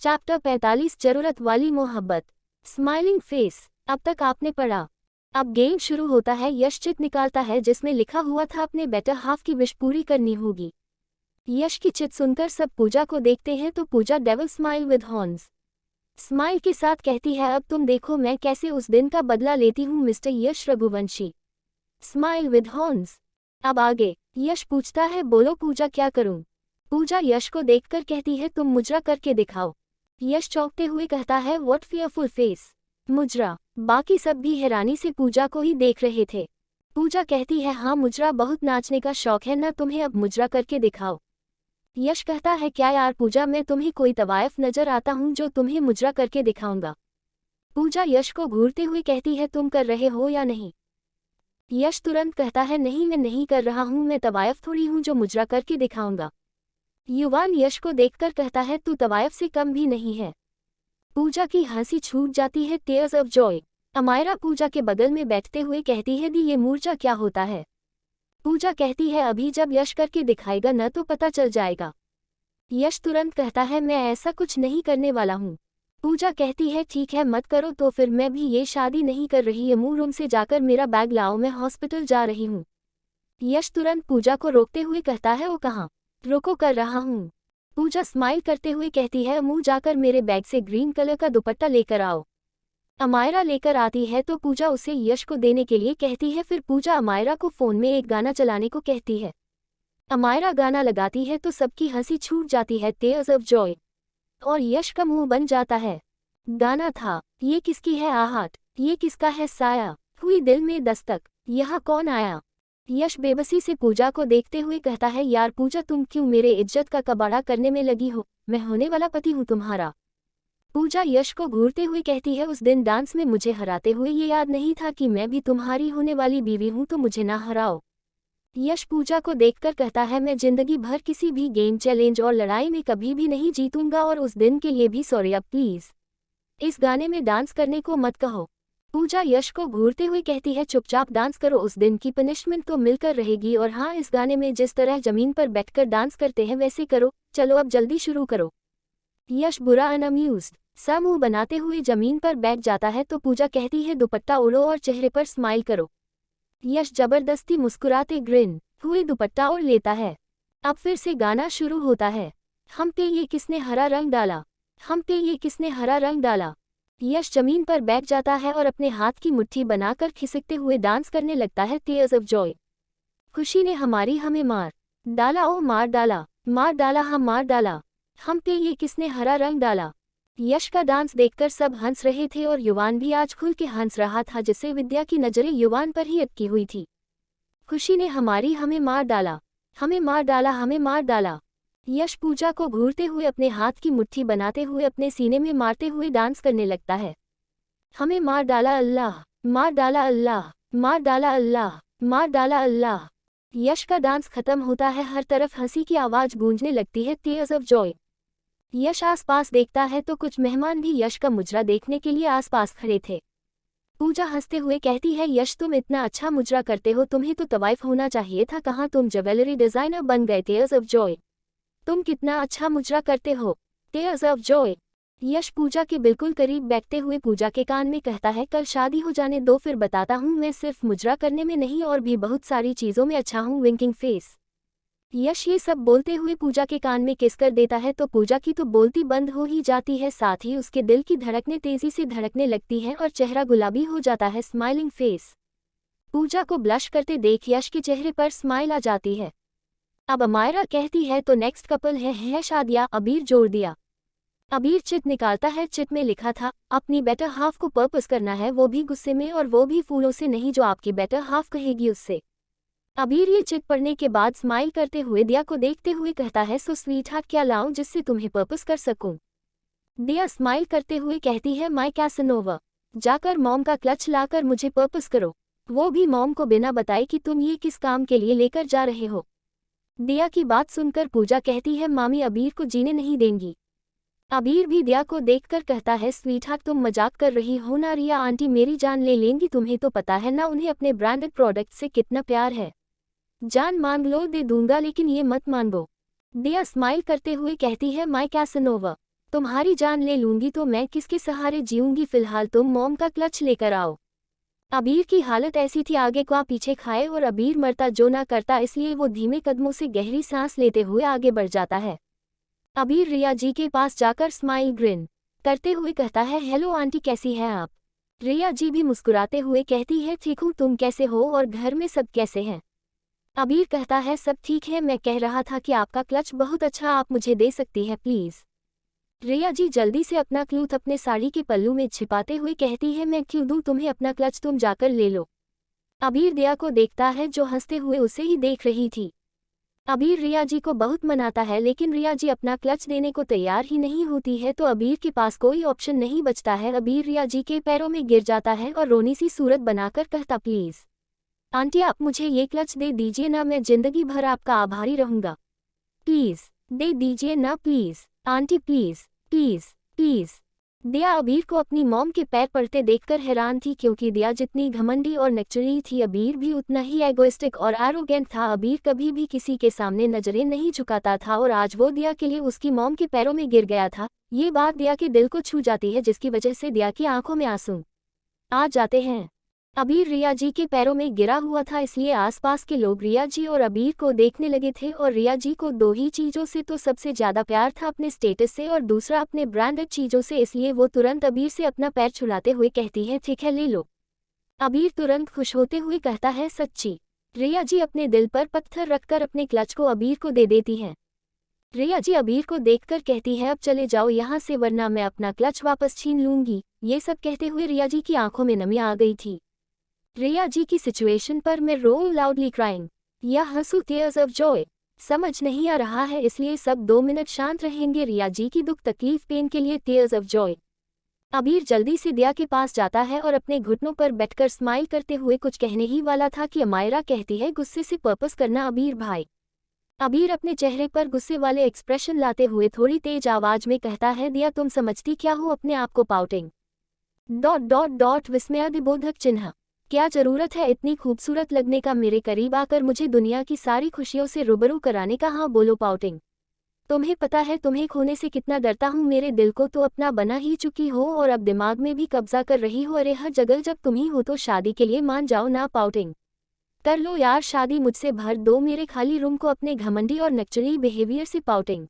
Chapter 45 जरूरत वाली मोहब्बत। Smiling face. अब तक आपने पढ़ा। अब गेम शुरू होता है। यश चिट निकालता है जिसमें लिखा हुआ था अपने बेटर हाफ की विश पूरी करनी होगी। यश की चिट सुनकर सब पूजा को देखते हैं तो Puja devil smile with horns smile के साथ कहती है, अब तुम देखो मैं कैसे उस दिन का बदला लेती हूँ mister Yash Raghuvanshi. Smile with horns. अब आगे यश पूछता है, बोलो पूजा क्या करूं? पूजा यश को देखकर कहती है, तुम मुजरा करके दिखाओ। यश चौंकते हुए कहता है, व्हाट फियरफुल फेस। मुजरा। बाकी सब भी हैरानी से पूजा को ही देख रहे थे। पूजा कहती है, हाँ मुजरा बहुत नाचने का शौक है ना तुम्हें, अब मुजरा करके दिखाओ। यश कहता है, क्या यार पूजा, मैं तुम्हें कोई तवायफ नजर आता हूँ जो तुम्हें मुजरा करके दिखाऊंगा? पूजा यश को घूरते हुए कहती है, तुम कर रहे हो या नहीं? यश तुरंत कहता है, नहीं मैं नहीं कर रहा हूँ, मैं तवायफ थोड़ी हूँ जो मुजरा करके दिखाऊंगा। युवान यश को देखकर कहता है, तू तवायफ से कम भी नहीं है। पूजा की हंसी छूट जाती है, टीयर्स ऑफ जॉय। अमायरा पूजा के बगल में बैठते हुए कहती है, दी ये मूर्छा क्या होता है? पूजा कहती है, अभी जब यश करके दिखाएगा न तो पता चल जाएगा। यश तुरंत कहता है, मैं ऐसा कुछ नहीं करने वाला हूँ। पूजा कहती है, ठीक है मत करो तो फिर मैं भी ये शादी नहीं कर रही। अमू रूम से जाकर मेरा बैग लाओ, मैं हॉस्पिटल जा रही हूँ। यश तुरंत पूजा को रोकते हुए कहता है, वो कहाँ? रोको कर रहा हूँ। पूजा स्माइल करते हुए कहती है, अमू जाकर मेरे बैग से ग्रीन कलर का दुपट्टा लेकर आओ। अमायरा लेकर आती है तो पूजा उसे यश को देने के लिए कहती है। फिर पूजा अमायरा को फोन में एक गाना चलाने को कहती है। अमायरा गाना लगाती है तो सबकी हंसी छूट जाती है, टीयर्स ऑफ जॉय। और यश का मुंह बन जाता है। गाना था, ये किसकी है आहट, ये किसका है साया, हुई दिल में दस्तक, यहाँ कौन आया? यश बेबसी से पूजा को देखते हुए कहता है, यार पूजा तुम क्यों मेरे इज्जत का कबाड़ा करने में लगी हो? मैं होने वाला पति हूँ तुम्हारा। पूजा यश को घूरते हुए कहती है, उस दिन डांस में मुझे हराते हुए ये याद नहीं था कि मैं भी तुम्हारी होने वाली बीवी हूँ, तो मुझे ना हराओ। यश पूजा को देखकर कहता है, मैं जिंदगी भर किसी भी गेम चैलेंज और लड़ाई में कभी भी नहीं जीतूंगा और उस दिन के लिए भी सॉरी। अब प्लीज इस गाने में डांस करने को मत कहो। पूजा यश को घूरते हुए कहती है, चुपचाप डांस करो, उस दिन की पनिशमेंट तो मिलकर रहेगी। और हाँ, इस गाने में जिस तरह जमीन पर बैठकर डांस करते हैं वैसे करो। चलो अब जल्दी शुरू करो। यश बुरा अनअम्यूज्ड सा मुंह बनाते हुए जमीन पर बैठ जाता है तो पूजा कहती है, दुपट्टा ओढ़ो और चेहरे पर स्माइल करो। यश जबरदस्ती मुस्कुराते ग्रिन हुए दुपट्टा ओढ़ लेता है। अब फिर से गाना शुरू होता है। हम पे ये किसने हरा रंग डाला, हम पे ये किसने हरा रंग डाला। यश जमीन पर बैठ जाता है और अपने हाथ की मुट्ठी बनाकर खिसकते हुए डांस करने लगता है, टीयर्स ऑफ जॉय। खुशी ने हमें मार डाला, ओ मार डाला हम मार डाला, हम पे ये किसने हरा रंग डाला। यश का डांस देखकर सब हंस रहे थे और युवान भी आज खुल के हंस रहा था, जिससे विद्या की नजरें युवान पर ही अटकी हुई थी। खुशी ने हमें मार डाला, हमें मार डाला, हमें मार डाला। यश पूजा को घूरते हुए अपने हाथ की मुट्ठी बनाते हुए अपने सीने में मारते हुए डांस करने लगता है। हमें मार डाला अल्लाह, मार डाला अल्लाह, मार डाला अल्लाह, मार डाला अल्लाह। यश का डांस खत्म होता है, हर तरफ हंसी की आवाज गूंजने लगती है, टीयर्स ऑफ जॉय। यश आसपास देखता है तो कुछ मेहमान भी यश का मुजरा देखने के लिए आसपास खड़े थे। पूजा हंसते हुए कहती है, यश तुम इतना अच्छा मुजरा करते हो, तुम्हें तो तवाइफ होना चाहिए था, कहाँ तुम ज्वेलरी डिजाइनर बन गए। Tears of Joy. तुम कितना अच्छा मुजरा करते हो, टीयर्स ऑफ जॉय। यश पूजा के बिल्कुल करीब बैठते हुए पूजा के कान में कहता है, कल शादी हो जाने दो फिर बताता हूँ, मैं सिर्फ मुजरा करने में नहीं और भी बहुत सारी चीजों में अच्छा हूँ, विंकिंग फेस। यश ये सब बोलते हुए पूजा के कान में किस कर देता है तो पूजा की तो बोलती बंद हो ही जाती है, साथ ही उसके दिल की धड़कनें तेजी से धड़कने लगती हैं और चेहरा गुलाबी हो जाता है, स्माइलिंग फेस। पूजा को ब्लश करते देख यश के चेहरे पर स्माइल आ जाती है। अब अमायरा कहती है, तो नेक्स्ट कपल है शादिया। अबीर जोड़ दिया। अबीर चिट निकालता है, चिट में लिखा था, अपनी बेटर हाफ को पर्पस करना है, वो भी गुस्से में और वो भी फूलों से नहीं, जो आपकी बेटर हाफ कहेगी उससे। अबीर ये चिट पढ़ने के बाद स्माइल करते हुए दिया को देखते हुए कहता है, सो स्वीटहार्ट क्या लाऊं जिससे तुम्हें पर्पस कर सकूं? दिया स्माइल करते हुए कहती है, माय कैसनोवा, जाकर मॉम का क्लच लाकर मुझे पर्पस करो, वो भी मॉम को बिना बताए कि तुम ये किस काम के लिए लेकर जा रहे हो। दिया की बात सुनकर पूजा कहती है, मामी अबीर को जीने नहीं देंगी। अबीर भी दिया को देखकर कहता है, स्वीटहार्ट तुम मजाक कर रही हो ना, रिया आंटी मेरी जान ले लेंगी, तुम्हें तो पता है ना उन्हें अपने ब्रांडेड प्रोडक्ट से कितना प्यार है। जान मांग लो दे दूंगा लेकिन ये मत मांगो। दिया स्माइल करते हुए कहती है, माय कैसनोवा, तुम्हारी जान ले लूंगी तो मैं किसके सहारे जीऊंगी, फिलहाल तुम मॉम का क्लच लेकर आओ। अबीर की हालत ऐसी थी, आगे क्वा पीछे खाए, और अबीर मरता जो ना करता, इसलिए वो धीमे कदमों से गहरी सांस लेते हुए आगे बढ़ जाता है। अबीर रिया जी के पास जाकर स्माइल ग्रिन करते हुए कहता है, हेलो आंटी, कैसी हैं आप। रिया जी भी मुस्कुराते हुए कहती है, ठीक हूँ, तुम कैसे हो और घर में सब कैसे हैं। अबीर कहता है, सब ठीक है, मैं कह रहा था कि आपका क्लच बहुत अच्छा, आप मुझे दे सकती है प्लीज़। रिया जी जल्दी से अपना क्लूथ अपने साड़ी के पल्लू में छिपाते हुए कहती है, मैं क्यों दूं तुम्हें अपना क्लच, तुम जाकर ले लो। अबीर दिया को देखता है जो हंसते हुए उसे ही देख रही थी। अबीर रिया जी को बहुत मनाता है, लेकिन रिया जी अपना क्लच देने को तैयार ही नहीं होती है, तो अबीर के पास कोई ऑप्शन नहीं बचता है। अबीर रिया जी के पैरों में गिर जाता है और रोनी सी सूरत बनाकर कहता, प्लीज़ आंटी आप मुझे ये क्लच दे दीजिए ना, मैं जिंदगी भर आपका आभारी रहूंगा। प्लीज़ दे दीजिए ना, please aunty, please please please. दिया अबीर को अपनी मॉम के पैर पड़ते देखकर हैरान थी, क्योंकि दिया जितनी घमंडी और नकचरी थी, अबीर भी उतना ही एगोइस्टिक और एरोगेंट था। अबीर कभी भी किसी के सामने नजरें नहीं झुकाता था, और आज वो दिया के लिए उसकी मॉम के पैरों में गिर गया था। ये बात दिया के दिल को छू जाती है, जिसकी वजह से दिया की आंखों में आंसू आ जाते हैं। अबीर रिया जी के पैरों में गिरा हुआ था, इसलिए आसपास के लोग रिया जी और अबीर को देखने लगे थे, और रिया जी को दो ही चीज़ों से तो सबसे ज़्यादा प्यार था, अपने स्टेटस से और दूसरा अपने ब्रांडेड चीज़ों से, इसलिए वो तुरंत अबीर से अपना पैर छुलाते हुए कहती है, ठीक है ले लो। अबीर तुरंत खुश होते हुए कहता है, सच्ची। रिया जी अपने दिल पर पत्थर रखकर अपने क्लच को अबीर को दे देती हैं। रिया जी अबीर को देखकर कहती है, अब चले जाओ यहाँ से, वरना मैं अपना क्लच वापस छीन लूंगी। ये सब कहते हुए रिया जी की आंखों में नमी आ गई थी। रिया जी की सिचुएशन पर मैं रोल लाउडली क्राइंग या हंसू टीयर्स ऑफ जॉय, समझ नहीं आ रहा है, इसलिए सब 2 मिनट शांत रहेंगे। रिया जी की दुख तकलीफ पेन के लिए टीयर्स ऑफ जॉय। अबीर जल्दी से दिया के पास जाता है और अपने घुटनों पर बैठकर स्माइल करते हुए कुछ कहने ही वाला था कि अमायरा कहती है, गुस्से से पर्पस करना अबीर भाई। अबीर अपने चेहरे पर गुस्से वाले एक्सप्रेशन लाते हुए थोड़ी तेज आवाज में कहता है, दिया तुम समझती क्या हो अपने आप को, पाउटिंग डॉट डॉट डॉट विस्मयादिबोधक चिन्ह। क्या जरूरत है इतनी खूबसूरत लगने का, मेरे करीब आकर मुझे दुनिया की सारी खुशियों से रूबरू कराने का, हाँ बोलो पाउटिंग। तुम्हें पता है तुम्हें खोने से कितना डरता हूँ, मेरे दिल को तो अपना बना ही चुकी हो और अब दिमाग में भी कब्जा कर रही हो, अरे हर जगह जब तुम ही हो, तो शादी के लिए मान जाओ ना, पाउटिंग कर लो यार, शादी मुझसे भर दो मेरे खाली रूम को अपने घमंडी और नकचरी बिहेवियर से, पाउटिंग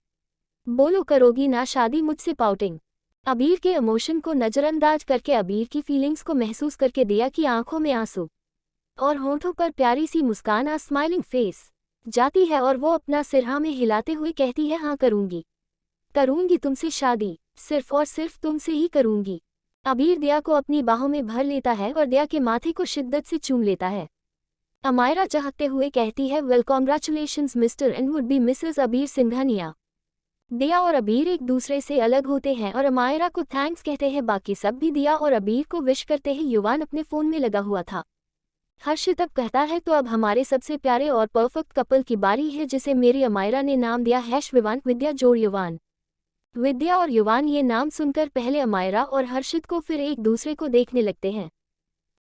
बोलो करोगी ना शादी मुझसे, पाउटिंग। अबीर के इमोशन को नज़रअंदाज करके, अबीर की फीलिंग्स को महसूस करके दिया की आंखों में आंसू और होंठों पर प्यारी सी मुस्कान आ स्माइलिंग फेस जाती है, और वो अपना सिर हाँ में हिलाते हुए कहती है, हाँ करूंगी, करूंगी तुमसे शादी, सिर्फ और सिर्फ तुमसे ही करूंगी। अबीर दिया को अपनी बाहों में भर लेता है और दिया के माथे को शिद्दत से चूम लेता है। अमायरा चहकते हुए कहती है, well congratulations mister and would be Mrs अबीर सिंघानिया। दिया और अबीर एक दूसरे से अलग होते हैं और अमायरा को थैंक्स कहते हैं, बाकी सब भी दिया और अबीर को विश करते हैं। युवान अपने फ़ोन में लगा हुआ था। हर्षित अब कहता है, तो अब हमारे सबसे प्यारे और परफेक्ट कपल की बारी है, जिसे मेरी अमायरा ने नाम दिया विवान विद्या जोड़ युवान। विद्या और युवान ये नाम सुनकर पहले अमायरा और हर्षित को फिर एक दूसरे को देखने लगते हैं।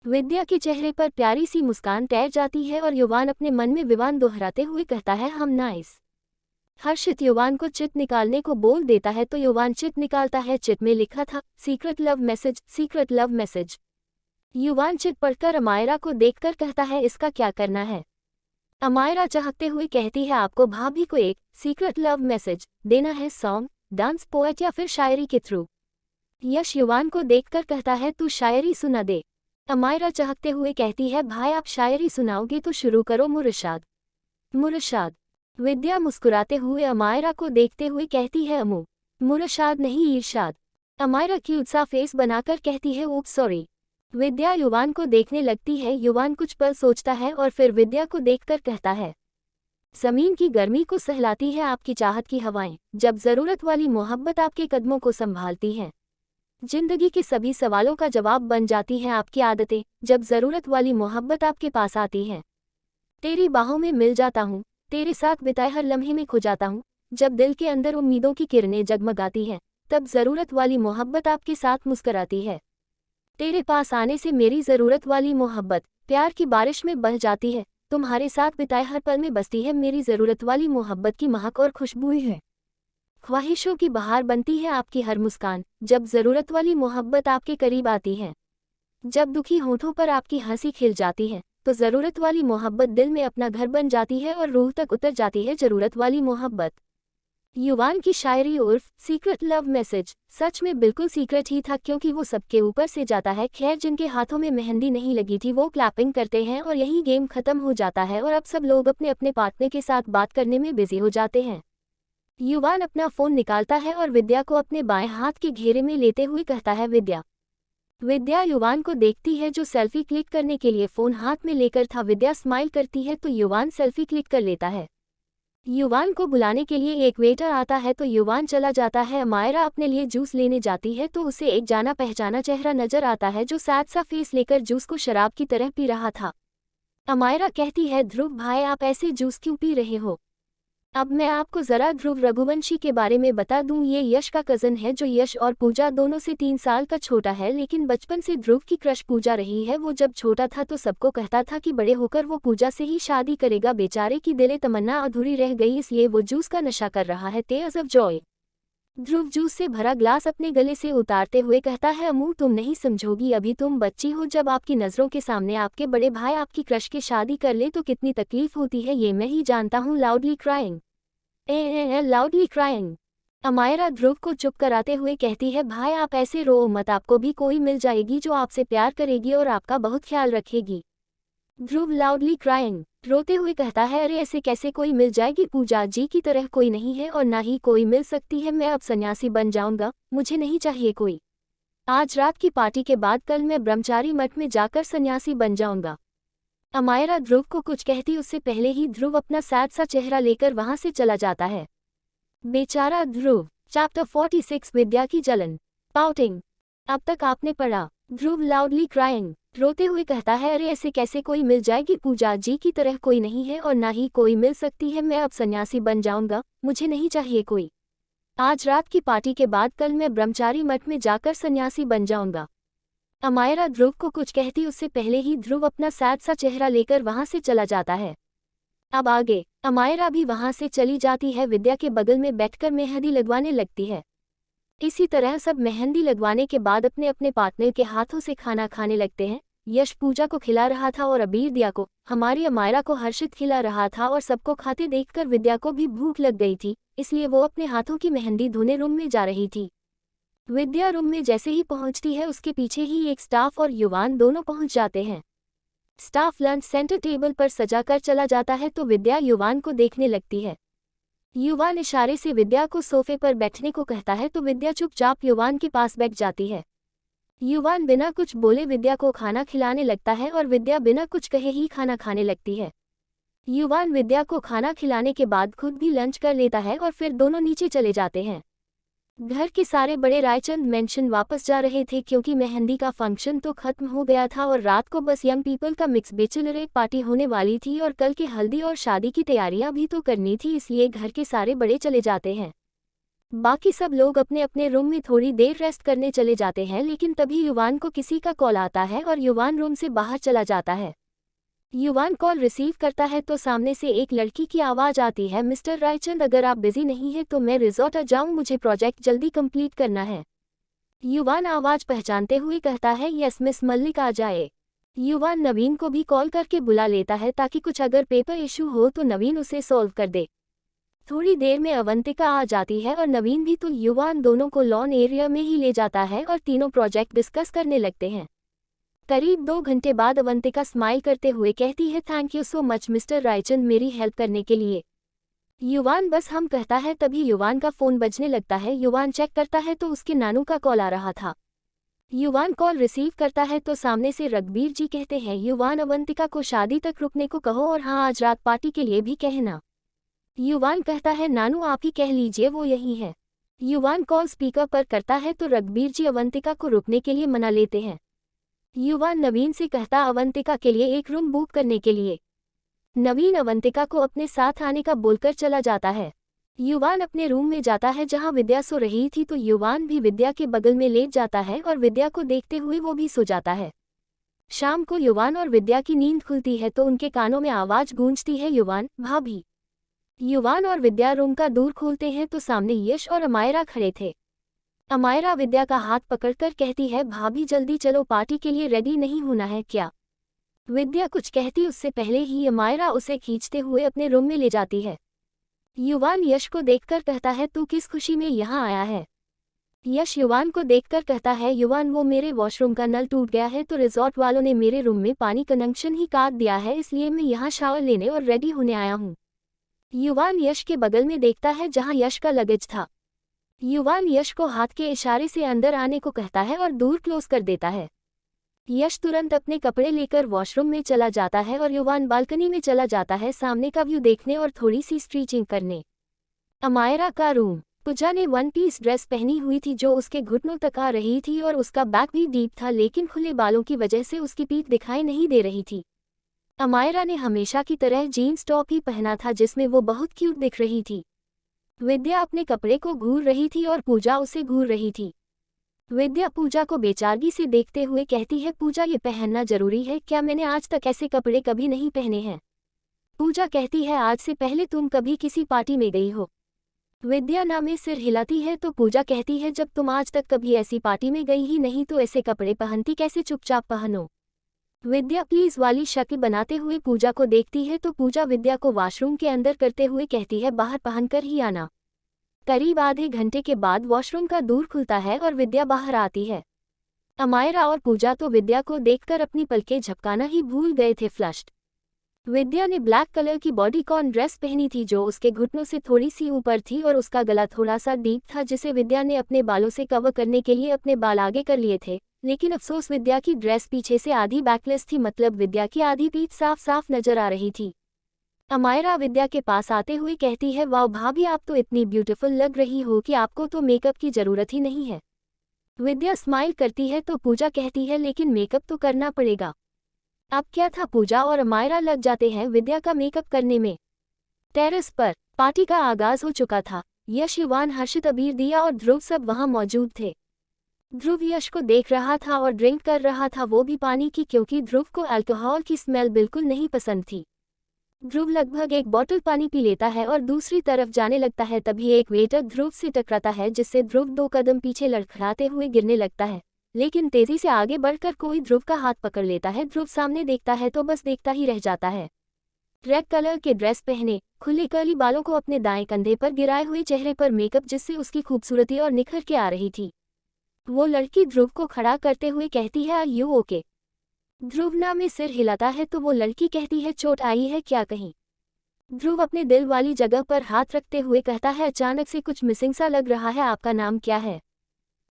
विद्या के चेहरे पर प्यारी सी मुस्कान तैर जाती है और युवान अपने मन में विवान दोहराते हुए कहता है, हम नाइस। हर्षित युवान को चिट निकालने को बोल देता है, तो युवान चिट निकालता है। चिट में लिखा था, secret love message, secret love message. युवान चिट पढ़कर अमायरा को देखकर कहता है, इसका क्या करना है। अमायरा चहकते हुए कहती है, आपको भाभी को एक सीक्रेट लव मैसेज देना है, सॉन्ग, डांस, पोएट या फिर शायरी के थ्रू। यश युवान को देखकर कहता है, तू शायरी सुना दे। अमायरा चहकते हुए कहती है, भाई आप शायरी सुनाओगे तो शुरू करो, मुर्शाद मुर्शाद। विद्या मुस्कुराते हुए अमायरा को देखते हुए कहती है, अमू मुर्शाद नहीं इरशाद। अमायरा की उत्साह फेस बनाकर कहती है, ओप सॉरी। विद्या युवान को देखने लगती है। युवान कुछ पल सोचता है और फिर विद्या को देखकर कहता है, ज़मीन की गर्मी को सहलाती है आपकी चाहत की हवाएं, जब ज़रूरत वाली मोहब्बत आपके कदमों को संभालती हैं। जिंदगी के सभी सवालों का जवाब बन जाती हैं आपकी आदतें, जब ज़रूरत वाली मोहब्बत आपके पास आती है। तेरी बाहों में मिल जाता हूँ, तेरे साथ बिताए हर लम्हे में खो जाता हूँ। जब दिल के अंदर उम्मीदों की किरणें जगमगाती हैं, तब ज़रूरत वाली मोहब्बत आपके साथ मुस्कराती है। तेरे पास आने से मेरी ज़रूरत वाली मोहब्बत प्यार की बारिश में बह जाती है। तुम्हारे साथ बिताए हर पल में बसती है मेरी ज़रूरत वाली मोहब्बत की महक और खुशबू है। ख्वाहिशों की बहार बनती है आपकी हर मुस्कान, जब ज़रूरत वाली मोहब्बत आपके करीब आती है। जब दुखी होठों पर आपकी हंसी खिल जाती है, तो ज़रूरत वाली मोहब्बत दिल में अपना घर बन जाती है और रूह तक उतर जाती है ज़रूरत वाली मोहब्बत। युवान की शायरी उर्फ सीक्रेट लव मैसेज सच में बिल्कुल सीक्रेट ही था, क्योंकि वो सबके ऊपर से जाता है। खैर, जिनके हाथों में मेहंदी नहीं लगी थी वो क्लैपिंग करते हैं और यही गेम खत्म हो जाता है और अब सब लोग अपने अपने पार्टनर के साथ बात करने में बिजी हो जाते हैं। युवान अपना फोन निकालता है और विद्या को अपने बाएं हाथ के घेरे में लेते हुए कहता है विद्या। विद्या युवान को देखती है जो सेल्फी क्लिक करने के लिए फोन हाथ में लेकर था। विद्या स्माइल करती है तो युवान सेल्फी क्लिक कर लेता है। युवान को बुलाने के लिए एक वेटर आता है तो युवान चला जाता है। अमायरा अपने लिए जूस लेने जाती है तो उसे एक जाना पहचाना चेहरा नजर आता है जो सैड सा फेस लेकर जूस को शराब की तरह पी रहा था। अमायरा कहती है ध्रुव भाई, आप ऐसे जूस क्यों पी रहे हो? अब मैं आपको जरा ध्रुव रघुवंशी के बारे में बता दूं। ये यश का कजन है जो यश और पूजा दोनों से 3 साल का छोटा है, लेकिन बचपन से ध्रुव की क्रश पूजा रही है। वो जब छोटा था तो सबको कहता था कि बड़े होकर वो पूजा से ही शादी करेगा। बेचारे की दिले तमन्ना अधूरी रह गई, इसलिए वो जूस का नशा कर रहा है। तेज ऑफ जॉय। ध्रुव जूस से भरा ग्लास अपने गले से उतारते हुए कहता है अमू, तुम नहीं समझोगी, अभी तुम बच्ची हो। जब आपकी नज़रों के सामने आपके बड़े भाई आपकी क्रश की शादी कर ले तो कितनी तकलीफ होती है, ये मैं ही जानता हूँ। Loudly crying loudly crying. Amaira Dhruv को चुप कराते हुए कहती है भाई, आप ऐसे रो मत, आपको भी कोई मिल जाएगी जो आपसे प्यार करेगी और आपका बहुत ख्याल रखेगी। ध्रुव लाउडली क्राइंग रोते हुए कहता है अरे ऐसे कैसे कोई मिल जाएगी, पूजा जी की तरह कोई नहीं है और ना ही कोई मिल सकती है। मैं अब सन्यासी बन जाऊंगा, मुझे नहीं चाहिए कोई। आज रात की पार्टी के बाद कल मैं ब्रह्मचारी मठ में जाकर सन्यासी बन जाऊंगा। अमायरा ध्रुव को कुछ कहती उससे पहले ही ध्रुव अपना सैड सा चेहरा लेकर वहां से चला जाता है। बेचारा ध्रुव। चैप्टर 46 विद्या की जलन। पाउटिंग। अब तक आपने पढ़ा। ध्रुव लाउडली क्राइंग रोते हुए कहता है अरे ऐसे कैसे कोई मिल जाएगी, पूजा जी की तरह कोई नहीं है और ना ही कोई मिल सकती है। मैं अब सन्यासी बन जाऊंगा, मुझे नहीं चाहिए कोई। आज रात की पार्टी के बाद कल मैं ब्रह्मचारी मठ में जाकर सन्यासी बन जाऊंगा। अमायरा ध्रुव को कुछ कहती उससे पहले ही ध्रुव अपना सैड सा चेहरा लेकर वहां से चला जाता है। अब आगे अमायरा भी वहां से चली जाती है। विद्या के बगल में बैठकर मेहंदी लगवाने लगती है। इसी तरह सब मेहंदी लगवाने के बाद अपने अपने पार्टनर के हाथों से खाना खाने लगते हैं। यश पूजा को खिला रहा था और अबीर दिया को। हमारी अमायरा को हर्षित खिला रहा था और सबको खाते देखकर विद्या को भी भूख लग गई थी, इसलिए वो अपने हाथों की मेहंदी धोने रूम में जा रही थी। विद्या रूम में जैसे ही पहुंचती है उसके पीछे ही एक स्टाफ और युवान दोनों पहुंच जाते हैं। स्टाफ लंच सेंटर टेबल पर सजा कर चला जाता है तो विद्या युवान को देखने लगती है। युवान इशारे से विद्या को सोफे पर बैठने को कहता है तो विद्या चुपचाप युवान के पास बैठ जाती है। युवान बिना कुछ बोले विद्या को खाना खिलाने लगता है और विद्या बिना कुछ कहे ही खाना खाने लगती है। युवान विद्या को खाना खिलाने के बाद खुद भी लंच कर लेता है और फिर दोनों नीचे चले जाते हैं। घर के सारे बड़े रायचंद मेंशन वापस जा रहे थे क्योंकि मेहंदी का फंक्शन तो खत्म हो गया था और रात को बस यंग पीपल का मिक्स बैचलरेट पार्टी होने वाली थी और कल के हल्दी और शादी की तैयारियां भी तो करनी थी, इसलिए घर के सारे बड़े चले जाते हैं। बाकी सब लोग अपने अपने रूम में थोड़ी देर रेस्ट करने चले जाते हैं, लेकिन तभी युवान को किसी का कॉल आता है और युवान रूम से बाहर चला जाता है। युवान कॉल रिसीव करता है तो सामने से एक लड़की की आवाज़ आती है, मिस्टर रायचंद अगर आप बिजी नहीं हैं तो मैं रिजॉर्ट आ जाऊं, मुझे प्रोजेक्ट जल्दी कंप्लीट करना है। युवान आवाज़ पहचानते हुए कहता है यस मिस मल्लिक आ जाए। युवान नवीन को भी कॉल करके बुला लेता है ताकि कुछ अगर पेपर इशू हो तो नवीन उसे सॉल्व कर दे। थोड़ी देर में अवंतिका आ जाती है और नवीन भी, तो युवान दोनों को लॉन एरिया में ही ले जाता है और तीनों प्रोजेक्ट डिस्कस करने लगते हैं। करीब 2 घंटे बाद अवंतिका स्माइल करते हुए कहती है thank you so much mister Raichand मेरी हेल्प करने के लिए। युवान बस हम कहता है, तभी युवान का फ़ोन बजने लगता है। युवान चेक करता है तो उसके नानू का कॉल आ रहा था। युवान कॉल रिसीव करता है तो सामने से रघबीर जी कहते हैं युवान अवंतिका को शादी तक रुकने को कहो और हाँ आज रात पार्टी के लिए भी कहना। युवान कहता है नानू आप ही कह लीजिए वो यही है। युवान कॉल स्पीकर पर करता है तो रघबीर जी अवंतिका को रुकने के लिए मना लेते हैं। युवान नवीन से कहता अवंतिका के लिए एक रूम बुक करने के लिए। नवीन अवंतिका को अपने साथ आने का बोलकर चला जाता है। युवान अपने रूम में जाता है जहां विद्या सो रही थी तो युवान भी विद्या के बगल में लेट जाता है और विद्या को देखते हुए वो भी सो जाता है। शाम को युवान और विद्या की नींद खुलती है तो उनके कानों में आवाज़ गूंजती है युवान भाभी। युवान और विद्या रूम का दूर खोलते हैं तो सामने यश और अमायरा खड़े थे। अमायरा विद्या का हाथ पकड़कर कहती है, भाभी जल्दी चलो, पार्टी के लिए रेडी नहीं होना है क्या? विद्या कुछ कहती उससे पहले ही अमायरा उसे खींचते हुए अपने रूम में ले जाती है। युवान यश को देखकर कहता है, तू किस खुशी में यहाँ आया है? यश युवान को देखकर कहता है, युवान वो मेरे वॉशरूम का नल टूट गया है तो रिजॉर्ट वालों ने मेरे रूम में पानी कनेक्शन ही काट दिया है, इसलिए मैं यहाँ शावर लेने और रेडी होने आया हूँ। युवान यश के बगल में देखता है जहाँ यश का लगेज था। युवान यश को हाथ के इशारे से अंदर आने को कहता है और दूर क्लोज कर देता है। यश तुरंत अपने कपड़े लेकर वॉशरूम में चला जाता है और युवान बालकनी में चला जाता है सामने का व्यू देखने और थोड़ी सी स्ट्रेचिंग करने। अमायरा का रूम। पूजा ने वन पीस ड्रेस पहनी हुई थी जो उसके घुटनों तक आ रही थी और उसका बैक भी डीप था, लेकिन खुले बालों की वजह से उसकी पीठ दिखाई नहीं दे रही थी। अमायरा ने हमेशा की तरह जीन्स टॉप ही पहना था जिसमें वो बहुत क्यूट दिख रही थी। विद्या अपने कपड़े को घूर रही थी और पूजा उसे घूर रही थी। विद्या पूजा को बेचारगी से देखते हुए कहती है, पूजा ये पहनना जरूरी है क्या? मैंने आज तक ऐसे कपड़े कभी नहीं पहने हैं। पूजा कहती है, आज से पहले तुम कभी किसी पार्टी में गई हो? विद्या ना में सिर हिलाती है तो पूजा कहती है, जब तुम आज तक कभी ऐसी पार्टी में गई ही नहीं तो ऐसे कपड़े पहनती कैसे? चुपचाप पहनो। विद्या प्लीज वाली शक्ल बनाते हुए पूजा को देखती है तो पूजा विद्या को वॉशरूम के अंदर करते हुए कहती है, बाहर पहनकर ही आना। करीब आधे घंटे के बाद वॉशरूम का दूर खुलता है और विद्या बाहर आती है। अमायरा और पूजा तो विद्या को देखकर अपनी पलकें झपकाना ही भूल गए थे। फ्लश्ड। विद्या ने ब्लैक कलर की बॉडीकॉन ड्रेस पहनी थी जो उसके घुटनों से थोड़ी सी ऊपर थी और उसका गला थोड़ा सा डीप था जिसे विद्या ने अपने बालों से कवर करने के लिए अपने बाल आगे कर लिए थे, लेकिन अफसोस विद्या की ड्रेस पीछे से आधी बैकलेस थी, मतलब विद्या की आधी पीठ साफ साफ नजर आ रही थी। अमायरा विद्या के पास आते हुए कहती है, वाह भाभी आप तो इतनी ब्यूटीफुल लग रही हो कि आपको तो मेकअप की जरूरत ही नहीं है। विद्या स्माइल करती है तो पूजा कहती है, लेकिन मेकअप तो करना पड़ेगा। अब क्या था, पूजा और अमायरा लग जाते हैं विद्या का मेकअप करने में। टेरेस पर पार्टी का आगाज हो चुका था। यश, युवान, हर्षित, अबीर, दिया और ध्रुव सब वहां मौजूद थे। ध्रुव यश को देख रहा था और ड्रिंक कर रहा था, वो भी पानी की, क्योंकि ध्रुव को अल्कोहल की स्मेल बिल्कुल नहीं पसंद थी। ध्रुव लगभग एक बोतल पानी पी लेता है और दूसरी तरफ जाने लगता है, तभी एक वेटर ध्रुव से टकराता है जिससे ध्रुव 2 कदम पीछे लड़खड़ाते हुए गिरने लगता है, लेकिन तेजी से आगे बढ़कर कोई ध्रुव का हाथ पकड़ लेता है। ध्रुव सामने देखता है तो बस देखता ही रह जाता है। रेड कलर के ड्रेस पहने, खुले कर्ली बालों को अपने दाएं कंधे पर गिराए हुए, चेहरे पर मेकअप जिससे उसकी खूबसूरती और निखर के आ रही थी। वो लड़की ध्रुव को खड़ा करते हुए कहती है, आर यू ओके? ध्रुव ना में सिर हिलाता है तो वो लड़की कहती है, चोट आई है क्या कहीं? ध्रुव अपने दिल वाली जगह पर हाथ रखते हुए कहता है, अचानक से कुछ मिसिंग सा लग रहा है, आपका नाम क्या है?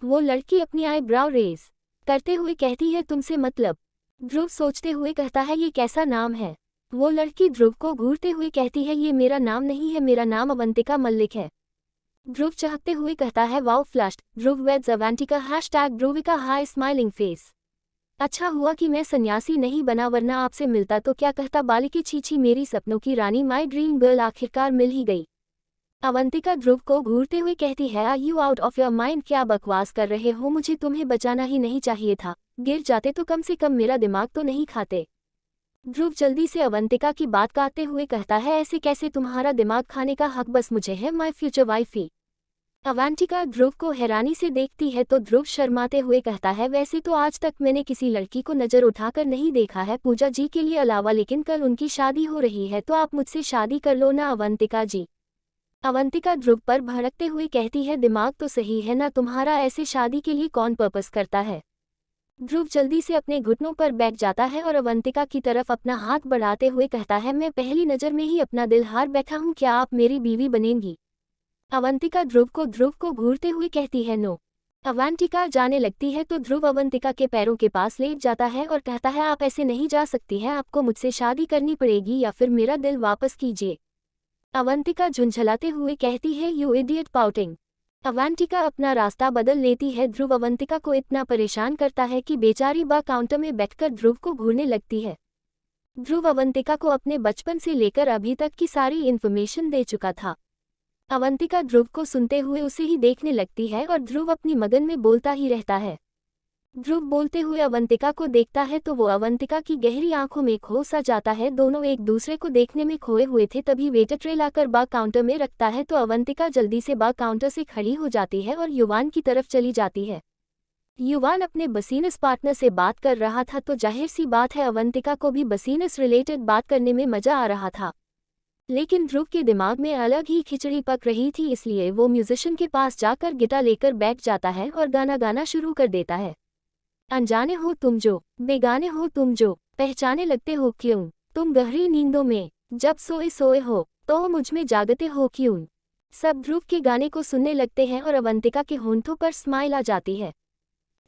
वो लड़की अपनी आईब्राउ रेज करते हुए कहती है, तुमसे मतलब? ध्रुव सोचते हुए कहता है, ये कैसा नाम है? वो लड़की ध्रुव को घूरते हुए कहती है, ये मेरा नाम नहीं है, मेरा नाम अवंतिका मल्लिक है। ध्रुव चाहते हुए कहता है, वाओ फ्लश्ड। ध्रुव weds Avantika #Dhruvika high smiling face. अच्छा हुआ कि मैं सन्यासी नहीं बना, वरना आपसे मिलता तो क्या कहता, बालिके छीछी, मेरी सपनों की रानी, माई ड्रीम गर्ल आखिरकार मिल ही गई। अवंतिका ध्रुव को घूरते हुए कहती है, are you out of your mind? क्या बकवास कर रहे हो? मुझे तुम्हें बचाना ही नहीं चाहिए था, गिर जाते तो कम से कम मेरा दिमाग तो नहीं खाते। ध्रुव जल्दी से अवंतिका की बात काटते हुए कहता है, ऐसे कैसे? तुम्हारा दिमाग खाने का हक बस मुझे है, माई फ्यूचर वाइफी। अवंतिका ध्रुव को हैरानी से देखती है तो ध्रुव शर्माते हुए कहता है, वैसे तो आज तक मैंने किसी लड़की को नजर उठाकर नहीं देखा है पूजा जी के लिए अलावा, लेकिन कल उनकी शादी हो रही है तो आप मुझसे शादी कर लो ना अवंतिका जी। अवंतिका ध्रुव पर भड़कते हुए कहती है, दिमाग तो सही है ना तुम्हारा, ऐसे शादी के लिए कौन पर्पस करता है? ध्रुव जल्दी से अपने घुटनों पर बैठ जाता है और अवंतिका की तरफ अपना हाथ बढ़ाते हुए कहता है, मैं पहली नज़र में ही अपना दिल हार बैठा हूँ, क्या आप मेरी बीवी बनेंगी? अवंतिका ध्रुव को घूरते हुए कहती है, नो। अवंतिका जाने लगती है तो ध्रुव अवंतिका के पैरों के पास लेट जाता है और कहता है, आप ऐसे नहीं जा सकती हैं, आपको मुझसे शादी करनी पड़ेगी या फिर मेरा दिल वापस कीजिए। अवंतिका झुंझलाते हुए कहती है, यू इडियट पाउटिंग। अवंतिका अपना रास्ता बदल लेती है। ध्रुव अवंतिका को इतना परेशान करता है कि बेचारी बा काउंटर में बैठकर ध्रुव को घूरने लगती है। ध्रुव अवंतिका को अपने बचपन से लेकर अभी तक की सारी इन्फॉर्मेशन दे चुका था। अवंतिका ध्रुव को सुनते हुए उसे ही देखने लगती है और ध्रुव अपनी मगन में बोलता ही रहता है। ध्रुव बोलते हुए अवंतिका को देखता है तो वो अवंतिका की गहरी आंखों में खो सा जाता है। दोनों एक दूसरे को देखने में खोए हुए थे। तभी वेटर ट्रे लाकर बार काउंटर में रखता है तो अवंतिका जल्दी से बार काउंटर से खड़ी हो जाती है और युवान की तरफ चली जाती है। युवान अपने बिजनेस पार्टनर से बात कर रहा था तो जाहिर सी बात है अवंतिका को भी बिजनेस रिलेटेड बात करने में मजा आ रहा था। लेकिन ध्रुव के दिमाग में अलग ही खिचड़ी पक रही थी, इसलिए वो म्यूजिशियन के पास जाकर गिटार लेकर बैठ जाता है और गाना गाना शुरू कर देता है। अनजाने हो तुम जो, बेगाने हो तुम जो, पहचाने लगते हो क्यों, तुम गहरी नींदों में, जब सोए सोए हो तो मुझमें जागते हो क्यों। सब ध्रुव के गाने को सुनने लगते हैं और अवंतिका के होंठों पर स्माइल आ जाती है।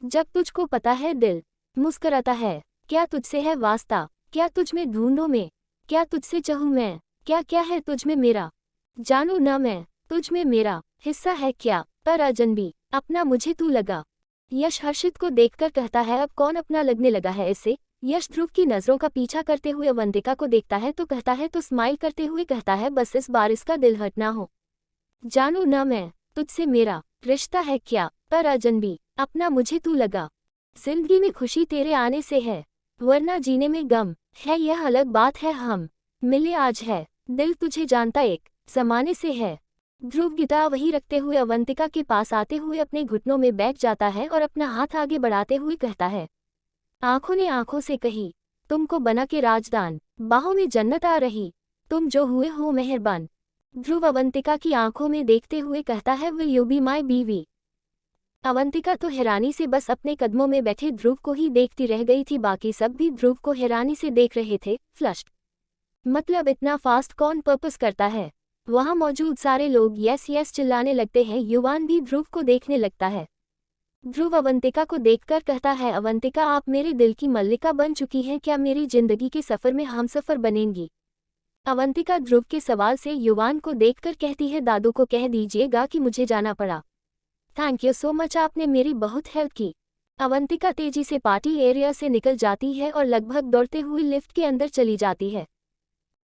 जब तुझको पता है दिल मुस्कराता है, क्या तुझसे है वास्ता, क्या तुझ में ढूंढूं मैं, क्या तुझसे चाहूं मैं, क्या क्या है तुझ में मेरा, जानू ना मैं तुझ में मेरा हिस्सा है क्या, पर अजनबी अपना मुझे तू लगा। यश हर्षित को देखकर कहता है अब कौन अपना लगने लगा है इसे। यश ध्रुव की नजरों का पीछा करते हुए अवंतिका को देखता है तो कहता है तो स्माइल करते हुए कहता है बस इस बार इसका दिल हट ना हो, जानू ना मैं तुझसे मेरा रिश्ता है क्या, पर अजनबी अपना मुझे तू लगा। जिंदगी में खुशी तेरे आने से है, वरना जीने में गम है, यह अलग बात है हम मिले आज है, दिल तुझे जानता एक जमाने से है। ध्रुव गिटार वहीं रखते हुए अवंतिका के पास आते हुए अपने घुटनों में बैठ जाता है और अपना हाथ आगे बढ़ाते हुए कहता है, आंखों ने आंखों से कही तुमको बना के राजदान, बाहों में जन्नत आ रही, तुम जो हुए हो मेहरबान। ध्रुव अवंतिका की आंखों में देखते हुए कहता है विल यू बी माई बीवी। अवंतिका तो हैरानी से बस अपने कदमों में बैठे ध्रुव को ही देखती रह गई थी। बाकी सब भी ध्रुव को हैरानी से देख रहे थे। फ्लश्ड मतलब इतना फास्ट कौन पर्पस करता है। वहां मौजूद सारे लोग यस यस चिल्लाने लगते हैं। युवान भी ध्रुव को देखने लगता है। ध्रुव अवंतिका को देखकर कहता है अवंतिका आप मेरे दिल की मल्लिका बन चुकी हैं, क्या मेरी जिंदगी के सफर में हमसफर बनेंगी। अवंतिका ध्रुव के सवाल से युवान को देखकर कहती है दादू को कह दीजिएगा कि मुझे जाना पड़ा। थैंक यू सो मच, आपने मेरी बहुत हेल्प की। अवंतिका तेजी से पार्टी एरिया से निकल जाती है और लगभग दौड़ते हुए लिफ्ट के अंदर चली जाती है।